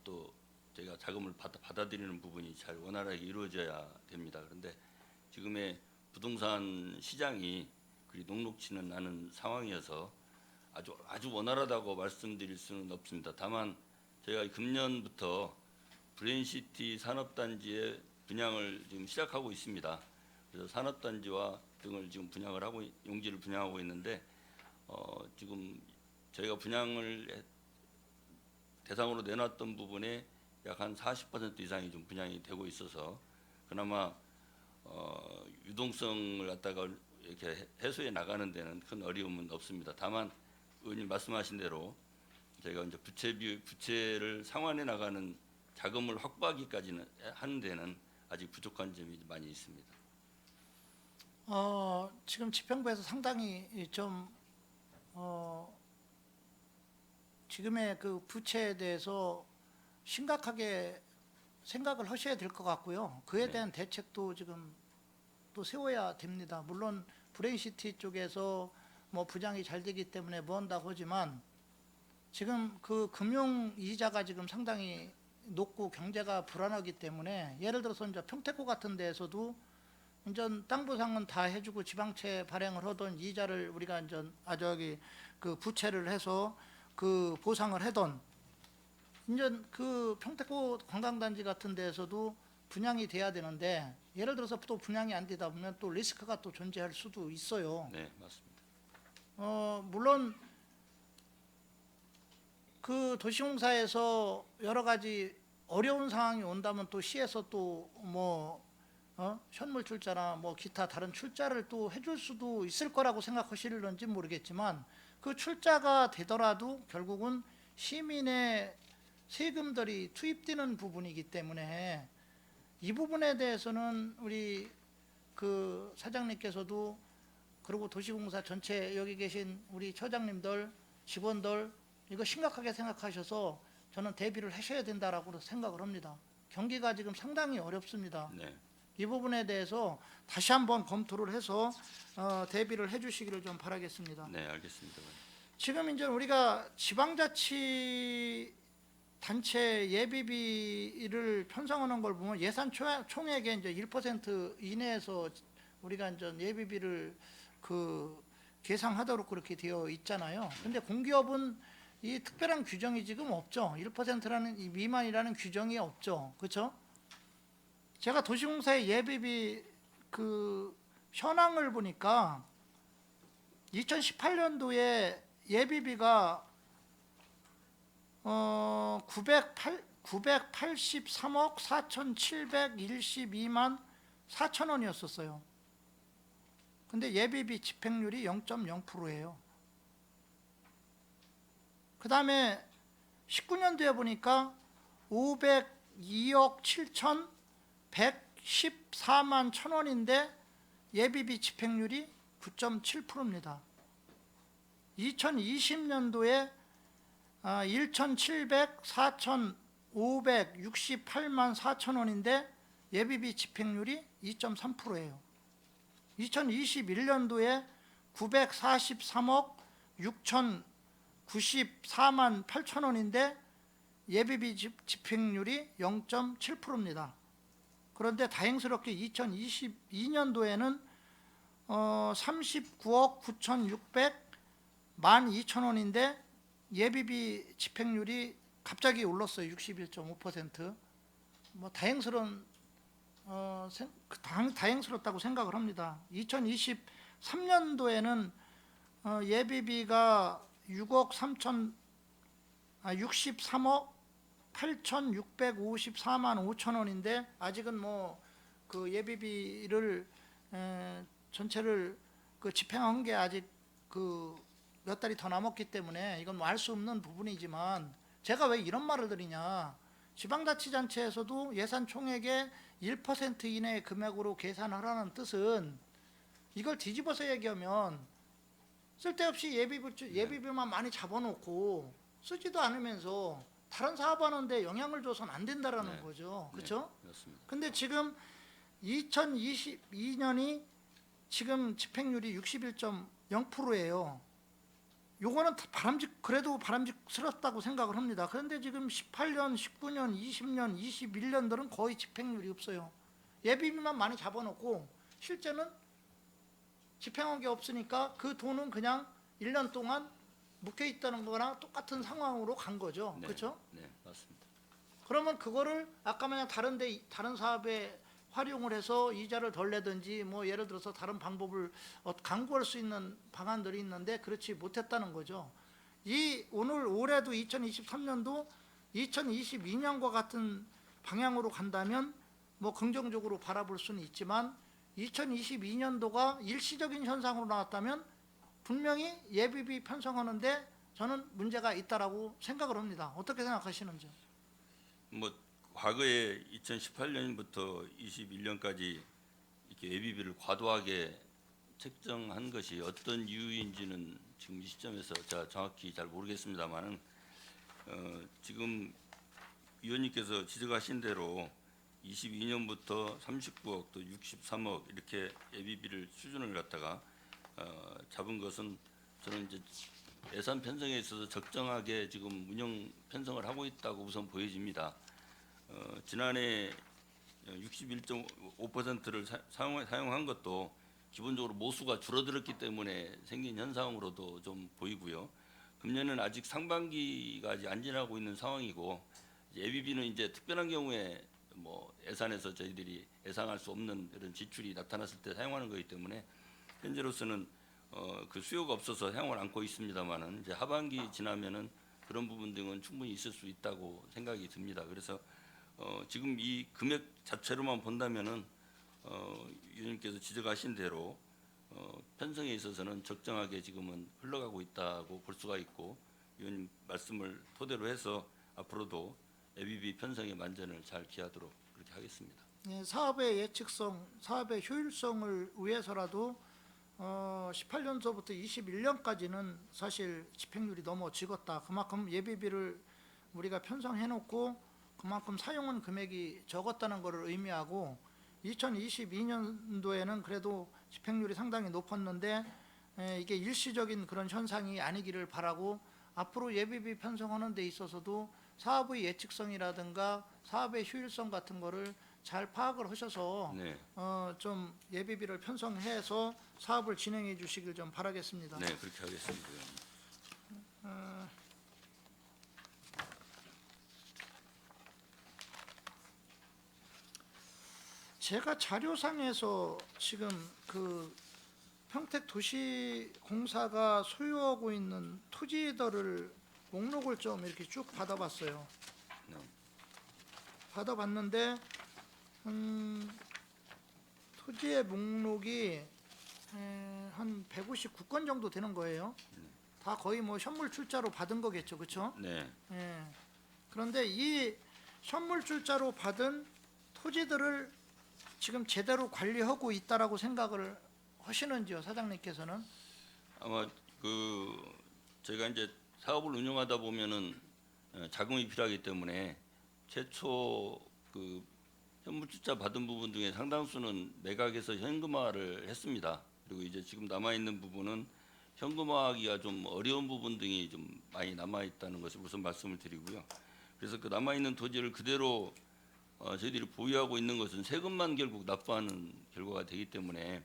또 저희가 자금을 받아들이는 부분이 잘 원활하게 이루어져야 됩니다. 그런데 지금의 부동산 시장이 그리 녹록치는 않은 상황이어서 아주 원활하다고 말씀드릴 수는 없습니다. 다만 저희가 금년부터 브레인시티 산업단지의 분양을 지금 시작하고 있습니다. 그래서 산업단지와 등을 지금 용지를 분양하고 있는데, 지금 저희가 분양을 대상으로 내놨던 부분에 약 한 40% 이상이 좀 분양이 되고 있어서 그나마 유동성을 갖다가 이렇게 해소해 나가는 데는 큰 어려움은 없습니다. 다만 의원님 말씀하신 대로 저희가 이제 부채를 상환해 나가는 자금을 확보하기까지는 하는 데는 아직 부족한 점이 많이 있습니다. 지금 지평부에서 상당히 좀 지금의 그 부채에 대해서 심각하게 생각을 하셔야 될 것 같고요. 그에 대한 대책도 지금 또 세워야 됩니다. 물론 브레인시티 쪽에서 뭐 부장이 잘 되기 때문에 뭐 한다고 하지만, 지금 그 금융 이자가 지금 상당히 높고 경제가 불안하기 때문에, 예를 들어서 이제 평택구 같은 데에서도 이제 땅 보상은 다 해주고 지방채 발행을 하던 이자를 우리가 이제 그 부채를 해서 그 보상을 하던, 이제 그 평택구 관광단지 같은 데에서도 분양이 돼야 되는데, 예를 들어서 또 분양이 안 되다 보면 또 리스크가 또 존재할 수도 있어요. 네, 맞습니다. 물론 그 도시공사에서 여러 가지 어려운 상황이 온다면 또 시에서 또 뭐 현물 출자나 뭐 기타 다른 출자를 또 해줄 수도 있을 거라고 생각하실런지 모르겠지만, 그 출자가 되더라도 결국은 시민의 세금들이 투입되는 부분이기 때문에 이 부분에 대해서는 우리 그 사장님께서도 그리고 도시공사 전체 여기 계신 우리 처장님들, 직원들 이거 심각하게 생각하셔서 저는 대비를 하셔야 된다라고 생각을 합니다. 경기가 지금 상당히 어렵습니다. 네. 이 부분에 대해서 다시 한번 검토를 해서 대비를 해주시기를 좀 바라겠습니다. 네, 알겠습니다. 지금 이제 우리가 지방자치 단체 예비비를 편성하는 걸 보면 예산 총액의 이제 1% 이내에서 우리가 이제 예비비를 그 계상하도록 그렇게 되어 있잖아요. 근데 공기업은 이 특별한 규정이 지금 없죠. 1%라는 이 미만이라는 규정이 없죠. 그렇죠? 제가 도시공사의 예비비 그 현황을 보니까 2018년도에 예비비가 983억 4,712만 4천 원이었었어요. 근데 예비비 집행률이 0.0%예요. 그 다음에 19년도에 보니까 502억 7,114만 천 원인데 예비비 집행률이 9.7%입니다. 2020년도에 1,700, 4,568만 4천 원인데 예비비 집행률이 2.3%예요. 2021년도에 943억 6,094만 8천 원인데 예비비 집행률이 0.7%입니다. 그런데 다행스럽게 2022년도에는 39억 9,600 12,000원인데 예비비 집행률이 갑자기 올랐어요. 61.5%. 뭐 다행스럽다고 생각을 합니다. 2023년도에는 예비비가 63억 8,654만 5천 원인데 아직은 뭐 그 예비비를 전체를 그 집행한 게 아직 그 몇 달이 더 남았기 때문에 이건 뭐 알 수 없는 부분이지만 제가 왜 이런 말을 드리냐, 지방자치단체에서도 예산 총액의 1% 이내의 금액으로 계산하라는 뜻은 이걸 뒤집어서 얘기하면 쓸데없이 예비비만 많이 잡아놓고 쓰지도 않으면서 다른 사업하는데 영향을 줘서는 안 된다라는 네. 거죠. 그렇죠? 네, 그렇습니다. 근데 지금 2022년이 지금 집행률이 61.0%예요. 요거는 그래도 바람직스럽다고 생각을 합니다. 그런데 지금 18년, 19년, 20년, 21년들은 거의 집행률이 없어요. 예비비만 많이 잡아놓고 실제는 집행한 게 없으니까 그 돈은 그냥 1년 동안 묵혀 있다는 거나 똑같은 상황으로 간 거죠. 네, 그렇죠? 네, 맞습니다. 그러면 그거를 아까 마냥 다른 사업에 활용을 해서 이자를 덜 내든지 뭐 예를 들어서 다른 방법을 강구할 수 있는 방안들이 있는데 그렇지 못했다는 거죠. 올해도 2023년도 2022년과 같은 방향으로 간다면 뭐 긍정적으로 바라볼 수는 있지만 2022년도가 일시적인 현상으로 나왔다면 분명히 예비비 편성하는데 저는 문제가 있다라고 생각을 합니다. 어떻게 생각하시는지? 뭐 과거에 2018년부터 21년까지 이렇게 예비비를 과도하게 책정한 것이 어떤 이유인지는 지금 이 시점에서 제가 정확히 잘 모르겠습니다만은 지금 위원님께서 지적하신 대로 22년부터 39억 또 63억 이렇게 예비비를 수준을 갖다가 잡은 것은 저는 이제 예산 편성에 있어서 적정하게 지금 운영 편성을 하고 있다고 우선 보여집니다. 지난해 61.5%를 사용한 것도 기본적으로 모수가 줄어들었기 때문에 생긴 현상으로도 좀 보이고요. 금년은 아직 상반기가 아직 안 지나고 있는 상황이고 예비비는 이제 특별한 경우에 뭐 예산에서 저희들이 예상할 수 없는 이런 지출이 나타났을 때 사용하는 거기 때문에 현재로서는 그 수요가 없어서 사용을 않고 있습니다만은 이제 하반기 지나면은 그런 부분 등은 충분히 있을 수 있다고 생각이 듭니다. 그래서 지금 이 금액 자체로만 본다면은 위원님께서 지적하신 대로 편성에 있어서는 적정하게 지금은 흘러가고 있다고 볼 수가 있고 위원님 말씀을 토대로 해서 앞으로도 예비비 편성의 만전을 잘 기하도록 그렇게 하겠습니다. 사업의 예측성, 사업의 효율성을 위해서라도 18년서부터 21년까지는 사실 집행률이 너무 적었다. 그만큼 예비비를 우리가 편성해놓고 그만큼 사용한 금액이 적었다는 것을 의미하고 2022년도에는 그래도 집행률이 상당히 높았는데 이게 일시적인 그런 현상이 아니기를 바라고 앞으로 예비비 편성하는 데 있어서도 사업의 예측성이라든가 사업의 효율성 같은 거를 잘 파악을 하셔서 네, 좀 예비비를 편성해서 사업을 진행해 주시길 좀 바라겠습니다. 네 그렇게 하겠습니다. 제가 자료상에서 지금 그 평택도시공사가 소유하고 있는 토지들을 목록을 좀 이렇게 쭉 받아봤어요. 네. 받아봤는데 토지의 목록이 한 159건 정도 되는 거예요. 다 거의 뭐 현물 출자로 받은 거겠죠, 그렇죠? 네. 예. 그런데 이 현물 출자로 받은 토지들을 지금 제대로 관리하고 있다라고 생각을 하시는지요, 사장님께서는? 아마 그 저희가 이제 사업을 운영하다 보면은 자금이 필요하기 때문에 최초 그 현물투자 받은 부분 중에 상당수는 매각해서 현금화를 했습니다. 그리고 이제 지금 남아 있는 부분은 현금화하기가 좀 어려운 부분 등이 좀 많이 남아 있다는 것을 우선 말씀을 드리고요. 그래서 그 남아 있는 토지를 그대로 저희들이 보유하고 있는 것은 세금만 결국 납부하는 결과가 되기 때문에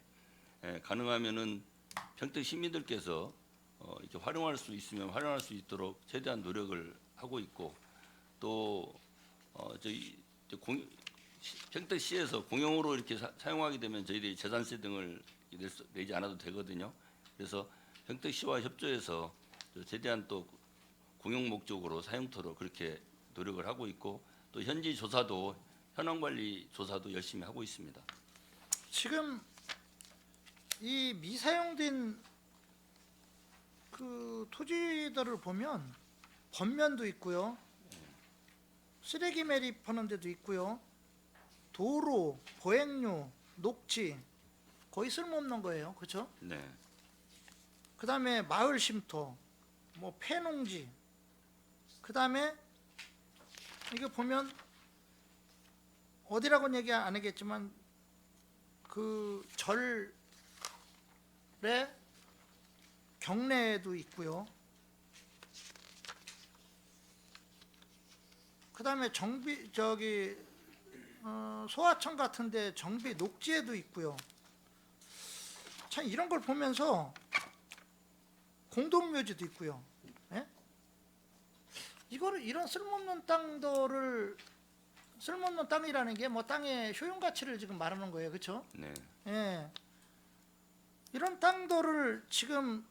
가능하면은 평택 시민들께서 이렇게 활용할 수 있으면 활용할 수 있도록 최대한 노력을 하고 있고 또 저희 평택시에서 공용으로 이렇게 사용하게 되면 저희들이 재산세 등을 내지 않아도 되거든요. 그래서 평택시와 협조해서 최대한 또 공용 목적으로 사용토록 그렇게 노력을 하고 있고 또 현지 조사도 현황 관리 조사도 열심히 하고 있습니다. 지금 이 미사용된 그 토지들을 보면 번면도 있고요, 쓰레기 매립하는 데도 있고요, 도로, 보행로, 녹지 거의 쓸모없는 거예요, 그렇죠? 네, 그 다음에 마을 쉼터, 뭐 폐농지, 그 다음에 이거 보면 어디라고는 얘기 안 하겠지만 그 절의 경내에도 있고요. 그 다음에 정비 소하청 같은데 정비 녹지에도 있고요. 참 이런 걸 보면서 공동묘지도 있고요. 예? 이거를 이런 쓸모없는 땅들을 쓸모없는 땅이라는 게 뭐 땅의 효용 가치를 지금 말하는 거예요, 그렇죠? 네, 예. 이런 땅들을 지금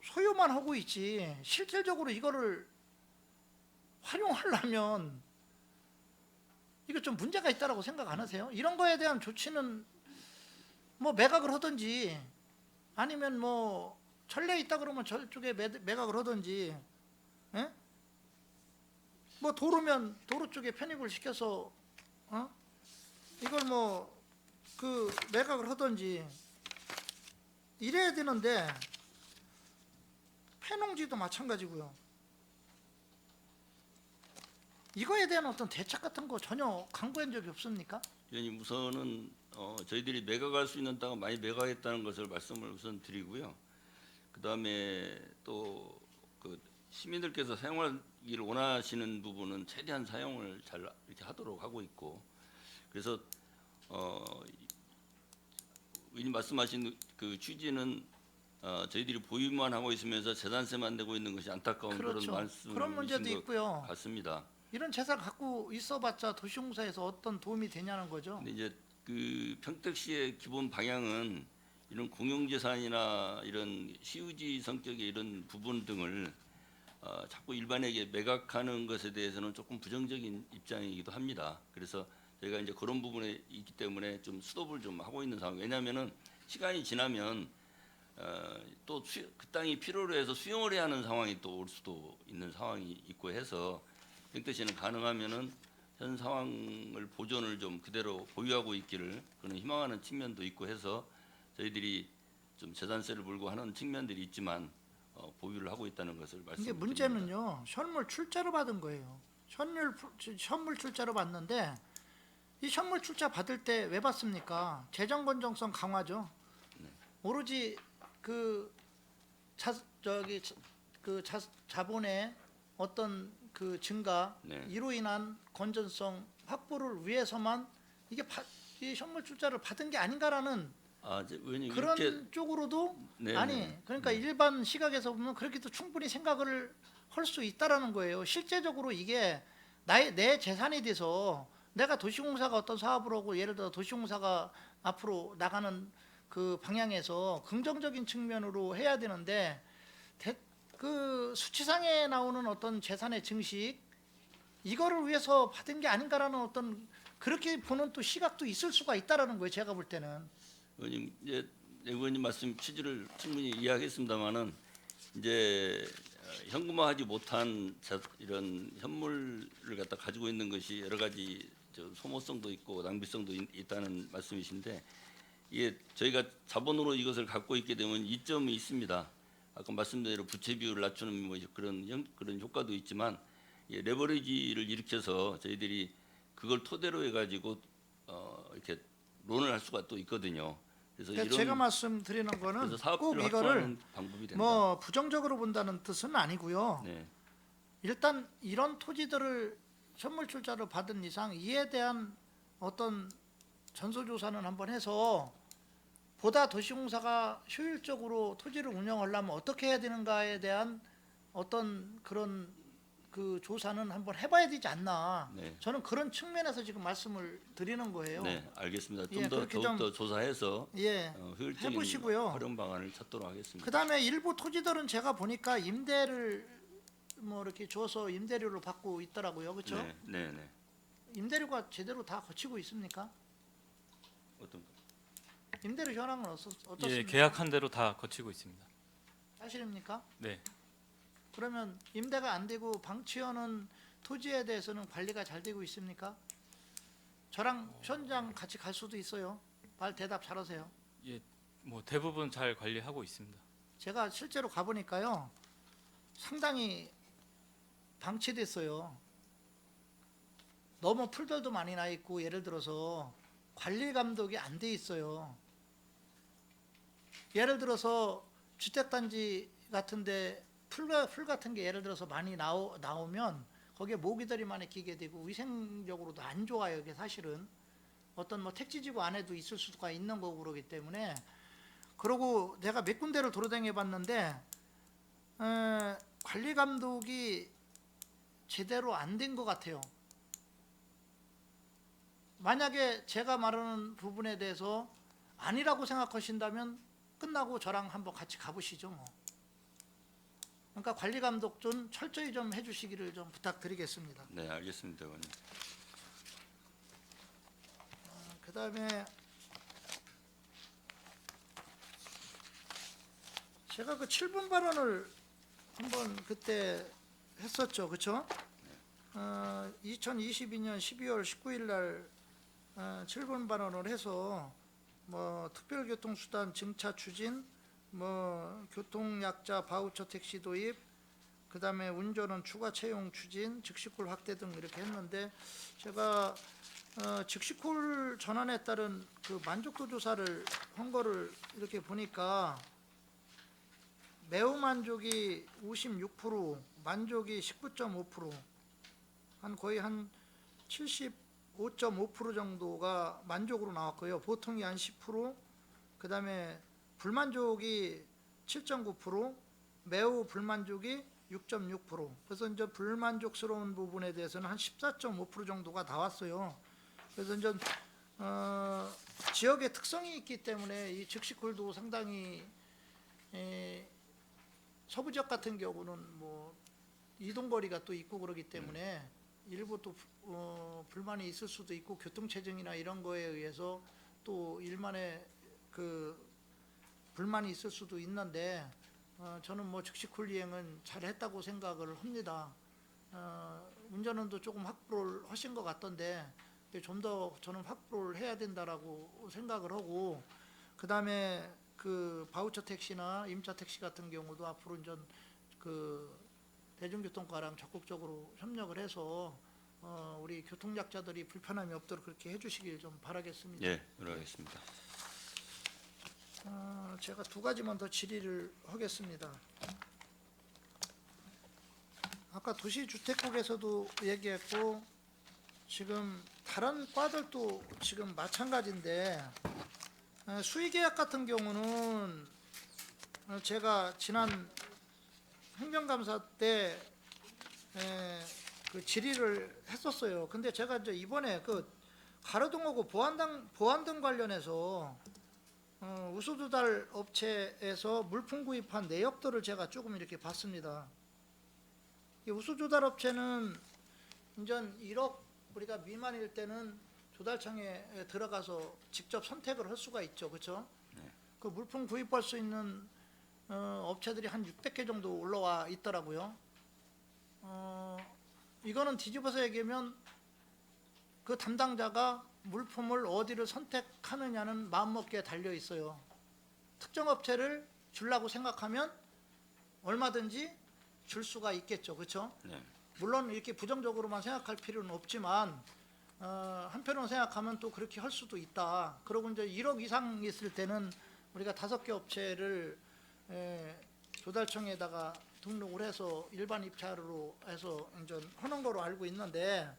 소유만 하고 있지 실질적으로 이거를 활용하려면 이거 좀 문제가 있다라고 생각 안 하세요? 이런 거에 대한 조치는 뭐 매각을 하든지 아니면 뭐 전례 있다 그러면 저쪽에 매각을 하든지, 예? 뭐 도로면 도로 쪽에 편입을 시켜서 이걸 뭐 그 매각을 하든지 이래야 되는데 폐농지도 마찬가지고요. 이거에 대한 어떤 대책 같은 거 전혀 강구한 적이 없습니까? 위원님 우선은 저희들이 매각할 수 있는 땅은 많이 매각했다는 것을 말씀을 우선 드리고요. 그 다음에 또 그 시민들께서 사용하기를 원하시는 부분은 최대한 사용을 잘 이렇게 하도록 하고 있고, 그래서 의원님 말씀하신 그 취지는 저희들이 보유만 하고 있으면서 재산세만 내고 있는 것이 안타까운 그렇죠. 그런 말씀이신 그런 문제도 것 있고요. 같습니다. 이런 재산 갖고 있어봤자 도시공사에서 어떤 도움이 되냐는 거죠. 근데 이제 그 평택시의 기본 방향은 이런 공용재산이나 이런 시유지 성격의 이런 부분 등을 자꾸 일반에게 매각하는 것에 대해서는 조금 부정적인 입장이기도 합니다. 그래서 저희가 이제 그런 부분에 있기 때문에 좀 스톱을 좀 하고 있는 상황. 왜냐하면은 시간이 지나면 또 그 땅이 필요로 해서 수용을 해야 하는 상황이 또 올 수도 있는 상황이 있고 해서 평택시는 가능하면은 현 상황을 보존을 좀 그대로 보유하고 있기를 그런 희망하는 측면도 있고 해서 저희들이 좀 재산세를 물고 하는 측면들이 있지만 보유를 하고 있다는 것을 이게 말씀드립니다. 문제는요. 현물 출자로 받은 거예요. 현물 출자로 받는데 이 현물 출자 받을 때 왜 받습니까? 재정 건전성 강화죠. 오로지 그 자본의 어떤 그 증가 네. 이로 인한 건전성 확보를 위해서만 이 현물 출자를 받은 게 아닌가라는 의원님 그런 이렇게 쪽으로도 네, 아니 네. 그러니까 일반 시각에서 보면 그렇게도 충분히 생각을 할 수 있다라는 거예요. 실제적으로 이게 내 재산이 돼서 내가 도시공사가 어떤 사업을 하고 예를 들어 도시공사가 앞으로 나가는 그 방향에서 긍정적인 측면으로 해야 되는데 그 수치상에 나오는 어떤 재산의 증식 이거를 위해서 받은 게 아닌가라는 어떤 그렇게 보는 또 시각도 있을 수가 있다라는 거예요. 제가 볼 때는. 의원님 이제 의원님 말씀 취지를 충분히 이해하겠습니다만은 이제 현금화하지 못한 이런 현물을 갖다 가지고 있는 것이 여러 가지 소모성도 있고 낭비성도 있다는 말씀이신데 이게 저희가 자본으로 이것을 갖고 있게 되면 이점이 있습니다. 아까 말씀드린 대로 부채 비율을 낮추는 뭐 그런 효과도 있지만 레버리지를 일으켜서 저희들이 그걸 토대로 해가지고 이렇게 론을 할 수가 또 있거든요. 그래서 그러니까 제가 말씀드리는 거는 그래서 사업비를 꼭 이거를 확보하는 방법이 된다. 뭐 부정적으로 본다는 뜻은 아니고요. 네, 일단 이런 토지들을 현물 출자로 받은 이상 이에 대한 어떤 전수조사는 한번 해서 보다 도시공사가 효율적으로 토지를 운영하려면 어떻게 해야 되는가에 대한 어떤 그런 그 조사는 한번 해봐야 되지 않나. 네. 저는 그런 측면에서 지금 말씀을 드리는 거예요. 네, 알겠습니다. 예, 좀 더 그렇게 더욱더 조사해서 예, 효율적인 해보시고요. 활용 방안을 찾도록 하겠습니다. 그다음에 일부 토지들은 제가 보니까 임대를 뭐 이렇게 줘서 임대료를 받고 있더라고요. 그렇죠? 네, 네, 네. 임대료가 제대로 다 거치고 있습니까? 어떤 임대료 현황은 어떻습니까? 예, 계약한 대로 다 거치고 있습니다. 사실입니까? 네, 그러면 임대가 안 되고 방치하는 토지에 대해서는 관리가 잘 되고 있습니까? 저랑 현장 같이 갈 수도 있어요. 말 대답 잘하세요. 예, 뭐 대부분 잘 관리하고 있습니다. 제가 실제로 가보니까요, 상당히 방치됐어요. 너무 풀들도 많이 나 있고 예를 들어서 관리 감독이 안 돼 있어요. 예를 들어서 주택단지 같은데 풀 같은 게 예를 들어서 많이 나오면 거기에 모기들이 많이 끼게 되고 위생적으로도 안 좋아요. 이게 사실은 어떤 뭐 택지지구 안에도 있을 수가 있는 거고 그러기 때문에. 그러고 내가 몇 군데를 돌아다녀 봤는데 관리 감독이 제대로 안 된 것 같아요. 만약에 제가 말하는 부분에 대해서 아니라고 생각하신다면 끝나고 저랑 한번 같이 가보시죠. 뭐. 그러니까 관리 감독 좀 철저히 좀 해주시기를 좀 부탁드리겠습니다. 네, 알겠습니다, 의원님. 그다음에 제가 그 7분 발언을 한번 그때 했었죠, 그렇죠? 2022년 12월 19일 날 7분 발언을 해서 뭐 특별교통수단 증차 추진, 뭐 교통약자 바우처 택시 도입, 그다음에 운전은 추가 채용 추진, 즉시콜 확대 등 이렇게 했는데 제가 즉시콜 전환에 따른 그 만족도 조사를 한 거를 이렇게 보니까 매우 만족이 56%, 만족이 19.5%, 한 거의 한 75.5% 정도가 만족으로 나왔고요. 보통이 한 10%, 그다음에 불만족이 7.9%, 매우 불만족이 6.6%. 그래서 이제 불만족스러운 부분에 대해서는 한 14.5% 정도가 나왔어요. 그래서 이제 지역의 특성이 있기 때문에 이 즉시콜도 상당히 서부 지역 같은 경우는 뭐 이동거리가 또 있고 그러기 때문에 일부 또 불만이 있을 수도 있고 교통체증이나 이런 거에 의해서 또 일만의 그 불만이 있을 수도 있는데 저는 뭐 즉시콜 이행은 잘했다고 생각을 합니다. 운전원도 조금 확보를 하신 것 같던데 좀 더 저는 확보를 해야 된다라고 생각을 하고, 그다음에 그 바우처 택시나 임차 택시 같은 경우도 앞으로 이제 그 대중교통과랑 적극적으로 협력을 해서 우리 교통약자들이 불편함이 없도록 그렇게 해주시길 좀 바라겠습니다. 예, 들어가겠습니다. 제가 두 가지만 더 질의를 하겠습니다. 아까 도시주택국에서도 얘기했고 지금 다른 과들도 지금 마찬가지인데 수의계약 같은 경우는 제가 지난 행정감사 때 그 질의를 했었어요. 근데 제가 이제 이번에 그 가로등하고 보안등 관련해서 우수조달 업체에서 물품 구입한 내역들을 제가 조금 이렇게 봤습니다. 이 우수조달 업체는 이제 1억 우리가 미만일 때는 조달청에 들어가서 직접 선택을 할 수가 있죠, 그렇죠? 그 물품 구입할 수 있는 업체들이 한 600개 정도 올라와 있더라고요. 이거는 뒤집어서 얘기하면 그 담당자가 물품을 어디를 선택하느냐는 마음먹기에 달려 있어요. 특정 업체를 주려고 생각하면 얼마든지 줄 수가 있겠죠, 그렇죠? 네. 물론 이렇게 부정적으로만 생각할 필요는 없지만 한편으로 생각하면 또 그렇게 할 수도 있다. 그리고 이제 1억 이상 있을 때는 우리가 5개 업체를 조달청에다가 등록을 해서 일반 입찰로 해서 이제 하는 거로 알고 있는데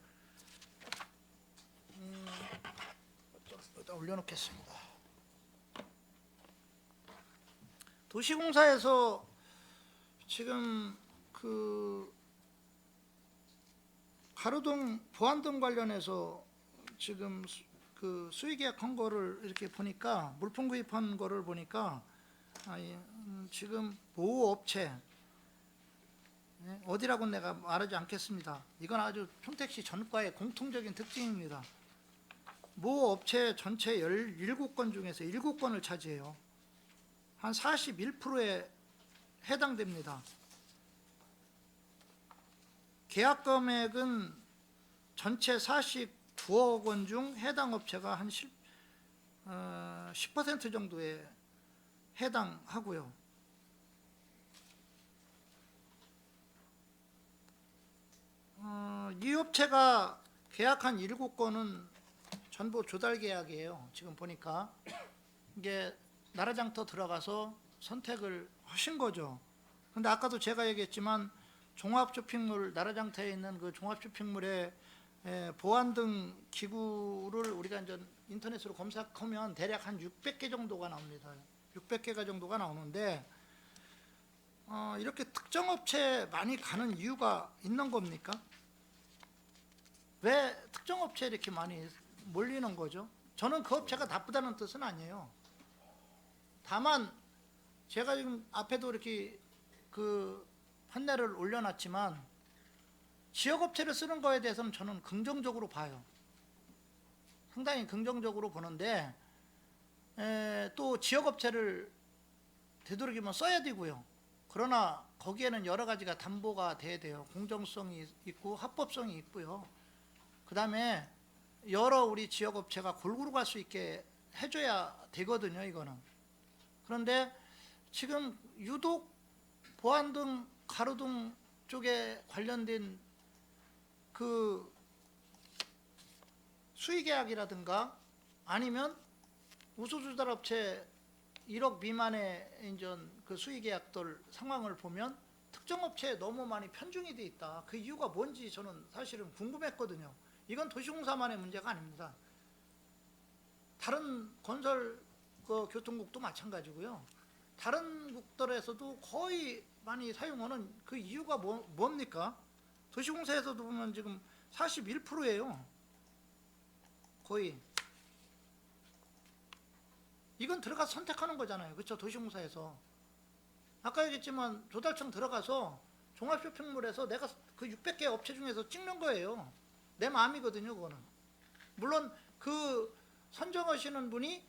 일단 올려놓겠습니다. 도시공사에서 지금 그 가로등 보안등 관련해서 지금 그 수의계약 한 거를 이렇게 보니까 물품 구입한 거를 보니까 지금 보호업체 어디라고는 내가 말하지 않겠습니다. 이건 아주 평택시 전과의 공통적인 특징입니다. 모 업체 전체 17건 중에서 7건을 차지해요. 한 41%에 해당됩니다. 계약 금액은 전체 42억 원 중 해당 업체가 한 10% 정도에 해당하고요. 이 업체가 계약한 7건은 전부 조달 계약이에요. 지금 보니까 이게 나라장터 들어가서 선택을 하신 거죠. 근데 아까도 제가 얘기했지만 종합쇼핑몰 나라장터에 있는 그 종합쇼핑몰에 보안등 기구를 우리가 이제 인터넷으로 검색하면 대략 한 600개 정도가 나옵니다. 600개가 정도가 나오는데 이렇게 특정 업체에 많이 가는 이유가 있는 겁니까? 왜 특정 업체에 이렇게 많이 몰리는 거죠? 저는 그 업체가 나쁘다는 뜻은 아니에요. 다만 제가 지금 앞에도 이렇게 그 판례를 올려놨지만 지역업체를 쓰는 거에 대해서는 저는 긍정적으로 봐요. 상당히 긍정적으로 보는데 또 지역업체를 되도록이면 써야 되고요. 그러나 거기에는 여러 가지가 담보가 돼야 돼요. 공정성이 있고 합법성이 있고요. 그 다음에 여러 우리 지역업체가 골고루 갈 수 있게 해줘야 되거든요, 이거는. 그런데 지금 유독 보안등, 가로등 쪽에 관련된 그 수의계약이라든가 아니면 우수조달업체 1억 미만의 인전 그 수의계약들 상황을 보면 특정 업체에 너무 많이 편중이 돼 있다. 그 이유가 뭔지 저는 사실은 궁금했거든요. 이건 도시공사만의 문제가 아닙니다. 다른 건설 그 교통국도 마찬가지고요. 다른 국들에서도 거의 많이 사용하는 그 이유가 뭡니까? 도시공사에서도 보면 지금 41%예요. 거의. 이건 들어가서 선택하는 거잖아요. 그렇죠? 도시공사에서. 아까 얘기했지만 조달청 들어가서 종합쇼핑몰에서 내가 그 600개 업체 중에서 찍는 거예요. 내 마음이거든요, 그거는. 물론 그 선정하시는 분이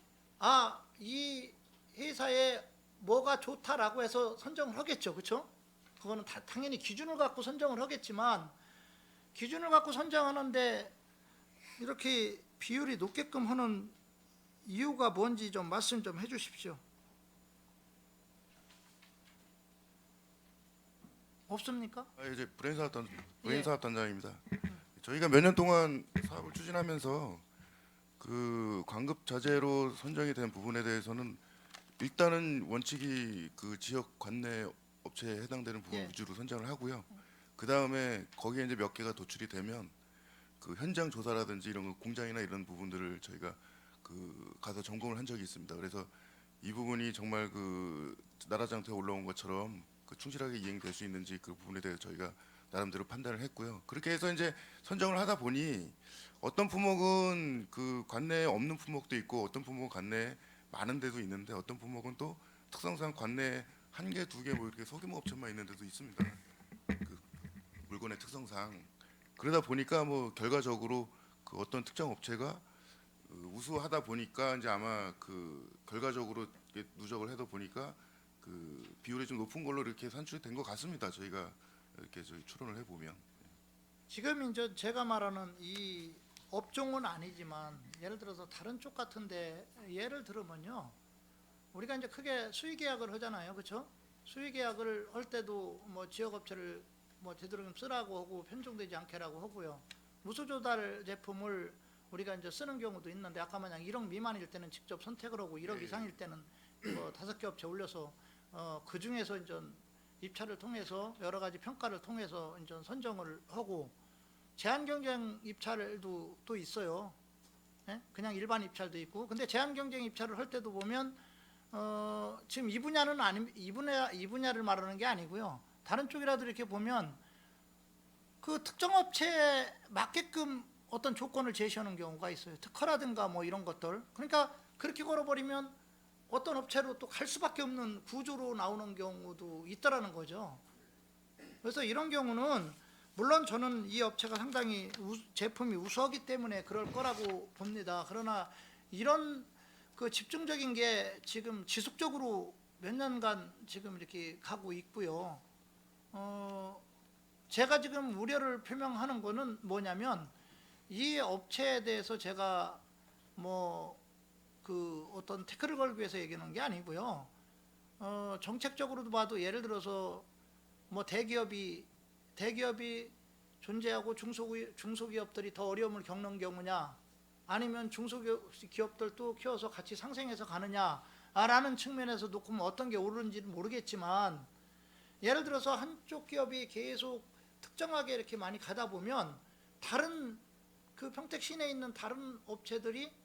이 회사에 뭐가 좋다라고 해서 선정을 하겠죠. 그렇죠? 그거는 당연히 기준을 갖고 선정을 하겠지만 기준을 갖고 선정하는데 이렇게 비율이 높게끔 하는 이유가 뭔지 좀 말씀 좀 해주십시오. 없습니까? 이제 예. 브레인사업단장입니다. 저희가 몇 년 동안 사업을 추진하면서 그 관급 자재로 선정이 된 부분에 대해서는 일단은 원칙이 그 지역 관내 업체에 해당되는 부분 예. 위주로 선정을 하고요. 그 다음에 거기에 이제 몇 개가 도출이 되면 그 현장 조사라든지 이런 거 공장이나 이런 부분들을 저희가 그 가서 점검을 한 적이 있습니다. 그래서 이 부분이 정말 그 나라장터에 올라온 것처럼 그 충실하게 이행될 수 있는지 그 부분에 대해서 저희가 나름대로 판단을 했고요. 그렇게 해서 이제 선정을 하다 보니 어떤 품목은 그 관내에 없는 품목도 있고 어떤 품목은 관내에 많은 데도 있는데 어떤 품목은 또 특성상 관내에 한 개, 두 개 뭐 이렇게 소규모 업체만 있는 데도 있습니다. 그 물건의 특성상 그러다 보니까 뭐 결과적으로 그 어떤 특정 업체가 우수하다 보니까 이제 아마 그 결과적으로 이렇게 누적을 해다 보니까 그 비율이 좀 높은 걸로 이렇게 산출이 된 것 같습니다. 저희가 이렇게 저희 추론을 해보면. 지금 이제 제가 말하는 이 업종은 아니지만 예를 들어서 다른 쪽 같은데 예를 들으면요, 우리가 이제 크게 수의 계약을 하잖아요, 그렇죠? 수의 계약을 할 때도 뭐 지역 업체를 뭐 되도록이면 쓰라고 하고 편중되지 않게라고 하고요. 무수 조달 제품을 우리가 이제 쓰는 경우도 있는데 아까 마냥 1억 미만일 때는 직접 선택을 하고 1억 이상일 때는 뭐 5개 업체 올려서 그 중에서 이제 입찰을 통해서 여러 가지 평가를 통해서 이제 선정을 하고 제한 경쟁 입찰도 또 있어요. 예? 그냥 일반 입찰도 있고. 근데 제한 경쟁 입찰을 할 때도 보면 지금 이 분야는 아니 이 분야를 말하는 게 아니고요. 다른 쪽이라도 이렇게 보면 그 특정 업체에 맞게끔 어떤 조건을 제시하는 경우가 있어요. 특허라든가 뭐 이런 것들. 그러니까 그렇게 걸어버리면 어떤 업체로 또 갈 수밖에 없는 구조로 나오는 경우도 있다라는 거죠. 그래서 이런 경우는 물론 저는 이 업체가 상당히 제품이 우수하기 때문에 그럴 거라고 봅니다. 그러나 이런 그 집중적인 게 지금 지속적으로 몇 년간 지금 이렇게 가고 있고요. 제가 지금 우려를 표명하는 거는 뭐냐면 이 업체에 대해서 제가 뭐 그 어떤 태클을 걸기 위해서 얘기하는 게 아니고요. 정책적으로도 봐도 예를 들어서 뭐 대기업이 존재하고 중소기업들이 더 어려움을 겪는 경우냐, 아니면 중소기업들도 키워서 같이 상생해서 가느냐라는 측면에서 놓고 어떤 게 옳은지는 모르겠지만, 예를 들어서 한쪽 기업이 계속 특정하게 이렇게 많이 가다 보면 다른 그 평택 시내에 있는 다른 업체들이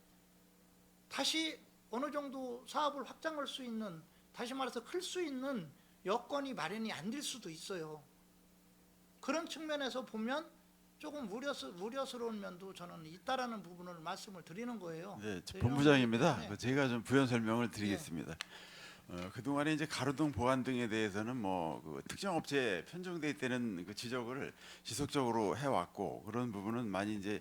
다시 어느 정도 사업을 확장할 수 있는, 다시 말해서 클 수 있는 여건이 마련이 안 될 수도 있어요. 그런 측면에서 보면 조금 우려스러운 면도 저는 있다라는 부분을 말씀을 드리는 거예요. 네, 저희 본부장입니다. 네. 그 제가 좀 부연 설명을 드리겠습니다. 그동안에 이제 가로등 보안 등에 대해서는 뭐그 특정 업체에 편중돼 있다는 그 지적을 지속적으로 해왔고, 그런 부분은 많이 이제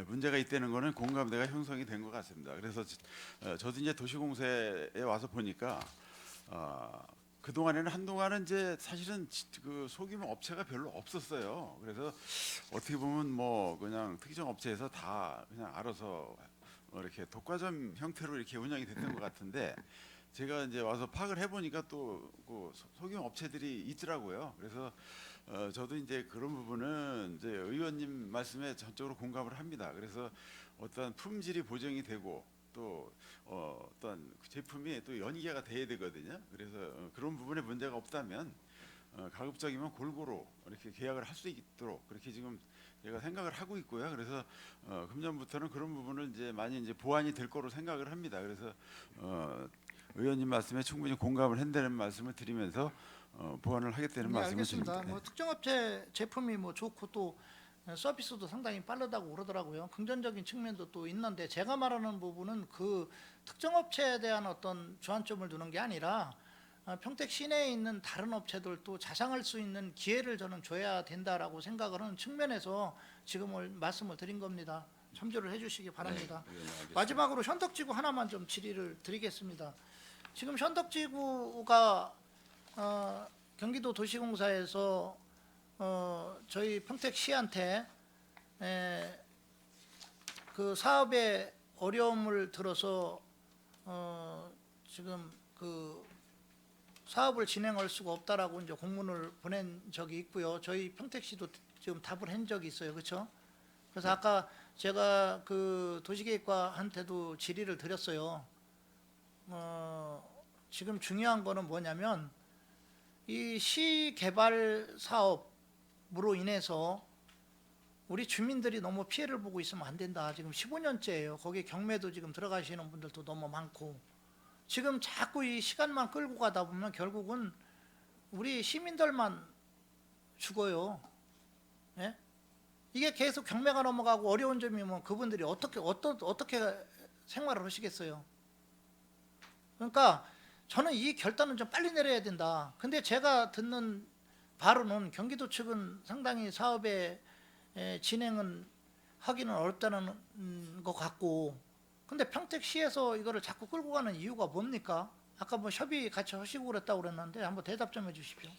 문제가 있다는 거는 공감대가 형성이 된 것 같습니다. 그래서 저도 이제 도시공사에 와서 보니까 그동안에는 한동안은 이제 사실은 그 소규모 업체가 별로 없었어요. 그래서 어떻게 보면 뭐 그냥 특정 업체에서 다 그냥 알아서 이렇게 독과점 형태로 이렇게 운영이 됐던 것 같은데, 제가 이제 와서 파악을 해보니까 또 그 소규모 업체들이 있더라고요. 그래서 저도 이제 그런 부분은 이제 의원님 말씀에 전적으로 공감을 합니다. 그래서 어떤 품질이 보장이 되고 또 어떤 제품이 또 연계가 돼야 되거든요. 그래서 그런 부분에 문제가 없다면 가급적이면 골고루 이렇게 계약을 할 수 있도록 그렇게 지금 제가 생각을 하고 있고요. 그래서 금년부터는 그런 부분을 이제 많이 이제 보완이 될 거로 생각을 합니다. 그래서 의원님 말씀에 충분히 공감을 한다는 말씀을 드리면서 보완을 하겠다는 네, 말씀을 알겠습니다. 드립니다. 뭐 특정 업체 제품이 뭐 좋고 또 서비스도 상당히 빠르다고 그러더라고요. 긍정적인 측면도 또 있는데, 제가 말하는 부분은 그 특정 업체에 대한 어떤 주안점을 두는 게 아니라 평택 시내에 있는 다른 업체들도 자상할 수 있는 기회를 저는 줘야 된다라고 생각을 하는 측면에서 지금 말씀을 드린 겁니다. 참조를 해주시기 바랍니다. 네, 알겠습니다. 마지막으로 현덕지구 하나만 좀 질의를 드리겠습니다. 지금 현덕지구가 경기도 도시공사에서 저희 평택시한테 그 사업에 어려움을 들어서 지금 그 사업을 진행할 수가 없다라고 이제 공문을 보낸 적이 있고요. 저희 평택시도 지금 답을 한 적이 있어요. 그렇죠? 그래서 아까 제가 그 도시계획과한테도 질의를 드렸어요. 지금 중요한 거는 뭐냐면 이 시 개발 사업으로 인해서 우리 주민들이 너무 피해를 보고 있으면 안 된다. 지금 15년째예요. 거기에 경매도 지금 들어가시는 분들도 너무 많고 지금 자꾸 이 시간만 끌고 가다 보면 결국은 우리 시민들만 죽어요. 예? 이게 계속 경매가 넘어가고 어려운 점이면 그분들이 어떻게 생활을 하시겠어요? 그러니까 저는 이 결단은 좀 빨리 내려야 된다. 근데 제가 듣는 바로는 경기도 측은 상당히 사업의 진행은 하기는 어렵다는 것 같고, 근데 평택시에서 이거를 자꾸 끌고 가는 이유가 뭡니까? 아까 뭐 협의 같이 하시고 그랬다고 그랬는데 한번 대답 좀 해주십시오.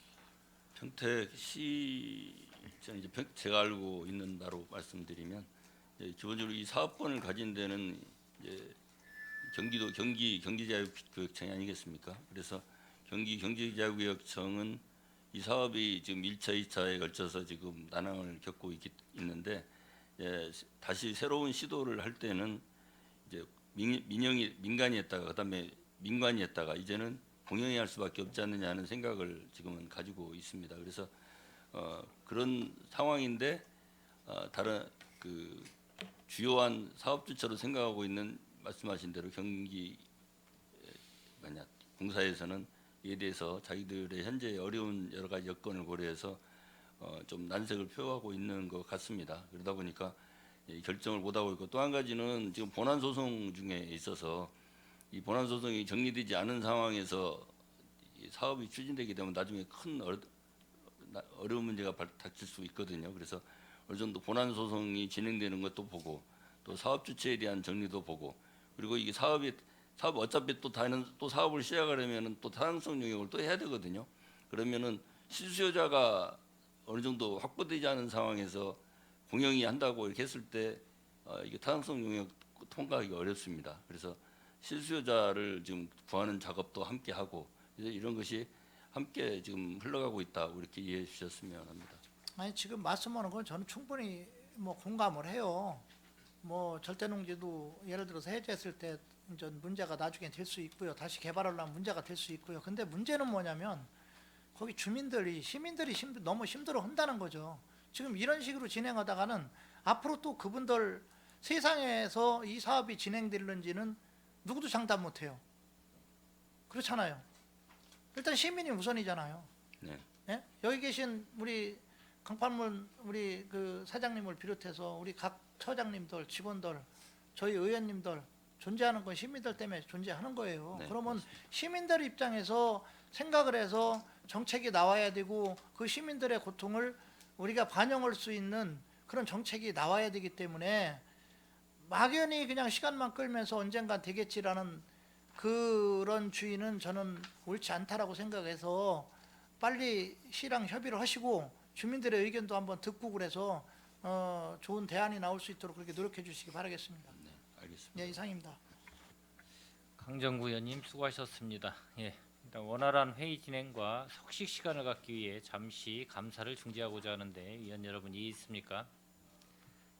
평택시 이제 제가 알고 있는 바로 말씀드리면 기본적으로 이 사업권을 가진 데는 이제 경기도 경기자유구역청이 아니겠습니까? 그래서 경기자유구역청은 이 사업이 지금 1차, 2차에 걸쳐서 지금 난항을 겪고 있는데 다시 새로운 시도를 할 때는 이제 민간이 했다가 그다음에 민관이 했다가 이제는 공영이 할 수밖에 없지 않느냐 하는 생각을 지금은 가지고 있습니다. 그래서 그런 상황인데 다른 그 주요한 사업 주체로 생각하고 있는 말씀하신 대로 공사에서는 이에 대해서 자기들의 현재 어려운 여러 가지 여건을 고려해서 좀 난색을 표하고 있는 것 같습니다. 그러다 보니까 결정을 못하고 있고 또 한 가지는 지금 본안 소송 중에 있어서 이 본안 소송이 정리되지 않은 상황에서 이 사업이 추진되게 되면 나중에 큰 어려운 문제가 닥칠 수 있거든요. 그래서 어느 정도 본안 소송이 진행되는 것도 보고 또 사업 주체에 대한 정리도 보고 그리고 이게 사업 어차피 또 사업을 시작하려면은 또 타당성 영역을 또 해야 되거든요. 그러면은 실수요자가 어느 정도 확보되지 않은 상황에서 공영이 한다고 이렇게 했을 때 이게 타당성 영역 통과하기가 어렵습니다. 그래서 실수요자를 지금 구하는 작업도 함께 하고 이런 것이 함께 지금 흘러가고 있다고 이렇게 이해해 주셨으면 합니다. 아니 지금 말씀하는 건 저는 충분히 뭐 공감을 해요. 뭐 절대농지도 예를 들어서 해제했을 때 이제 문제가 나중에 될 수 있고요. 다시 개발하려면 문제가 될 수 있고요. 근데 문제는 뭐냐면 거기 시민들이 너무 힘들어 한다는 거죠. 지금 이런 식으로 진행하다가는 앞으로 또 그분들 세상에서 이 사업이 진행될는지는 누구도 장담 못해요. 그렇잖아요. 일단 시민이 우선이잖아요. 네. 예? 여기 계신 우리 강판문 우리 그 사장님을 비롯해서 우리 각 처장님들, 직원들, 저희 의원님들 존재하는 건 시민들 때문에 존재하는 거예요. 네, 그러면 맞습니다. 시민들 입장에서 생각을 해서 정책이 나와야 되고 그 시민들의 고통을 우리가 반영할 수 있는 그런 정책이 나와야 되기 때문에 막연히 그냥 시간만 끌면서 언젠간 되겠지라는 그런 주의는 저는 옳지 않다라고 생각해서 빨리 시랑 협의를 하시고 주민들의 의견도 한번 듣고 그래서 좋은 대안이 나올 수 있도록 그렇게 노력해 주시기 바라겠습니다. 네, 알겠습니다. 예, 이상입니다. 강정구 의원님 수고하셨습니다. 예, 일단 원활한 회의 진행과 석식 시간을 갖기 위해 잠시 감사를 중지하고자 하는데 위원 여러분 이의 있습니까?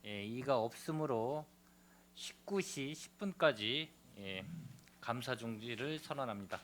예, 이의가 없으므로 19시 10분까지 감사 중지를 선언합니다.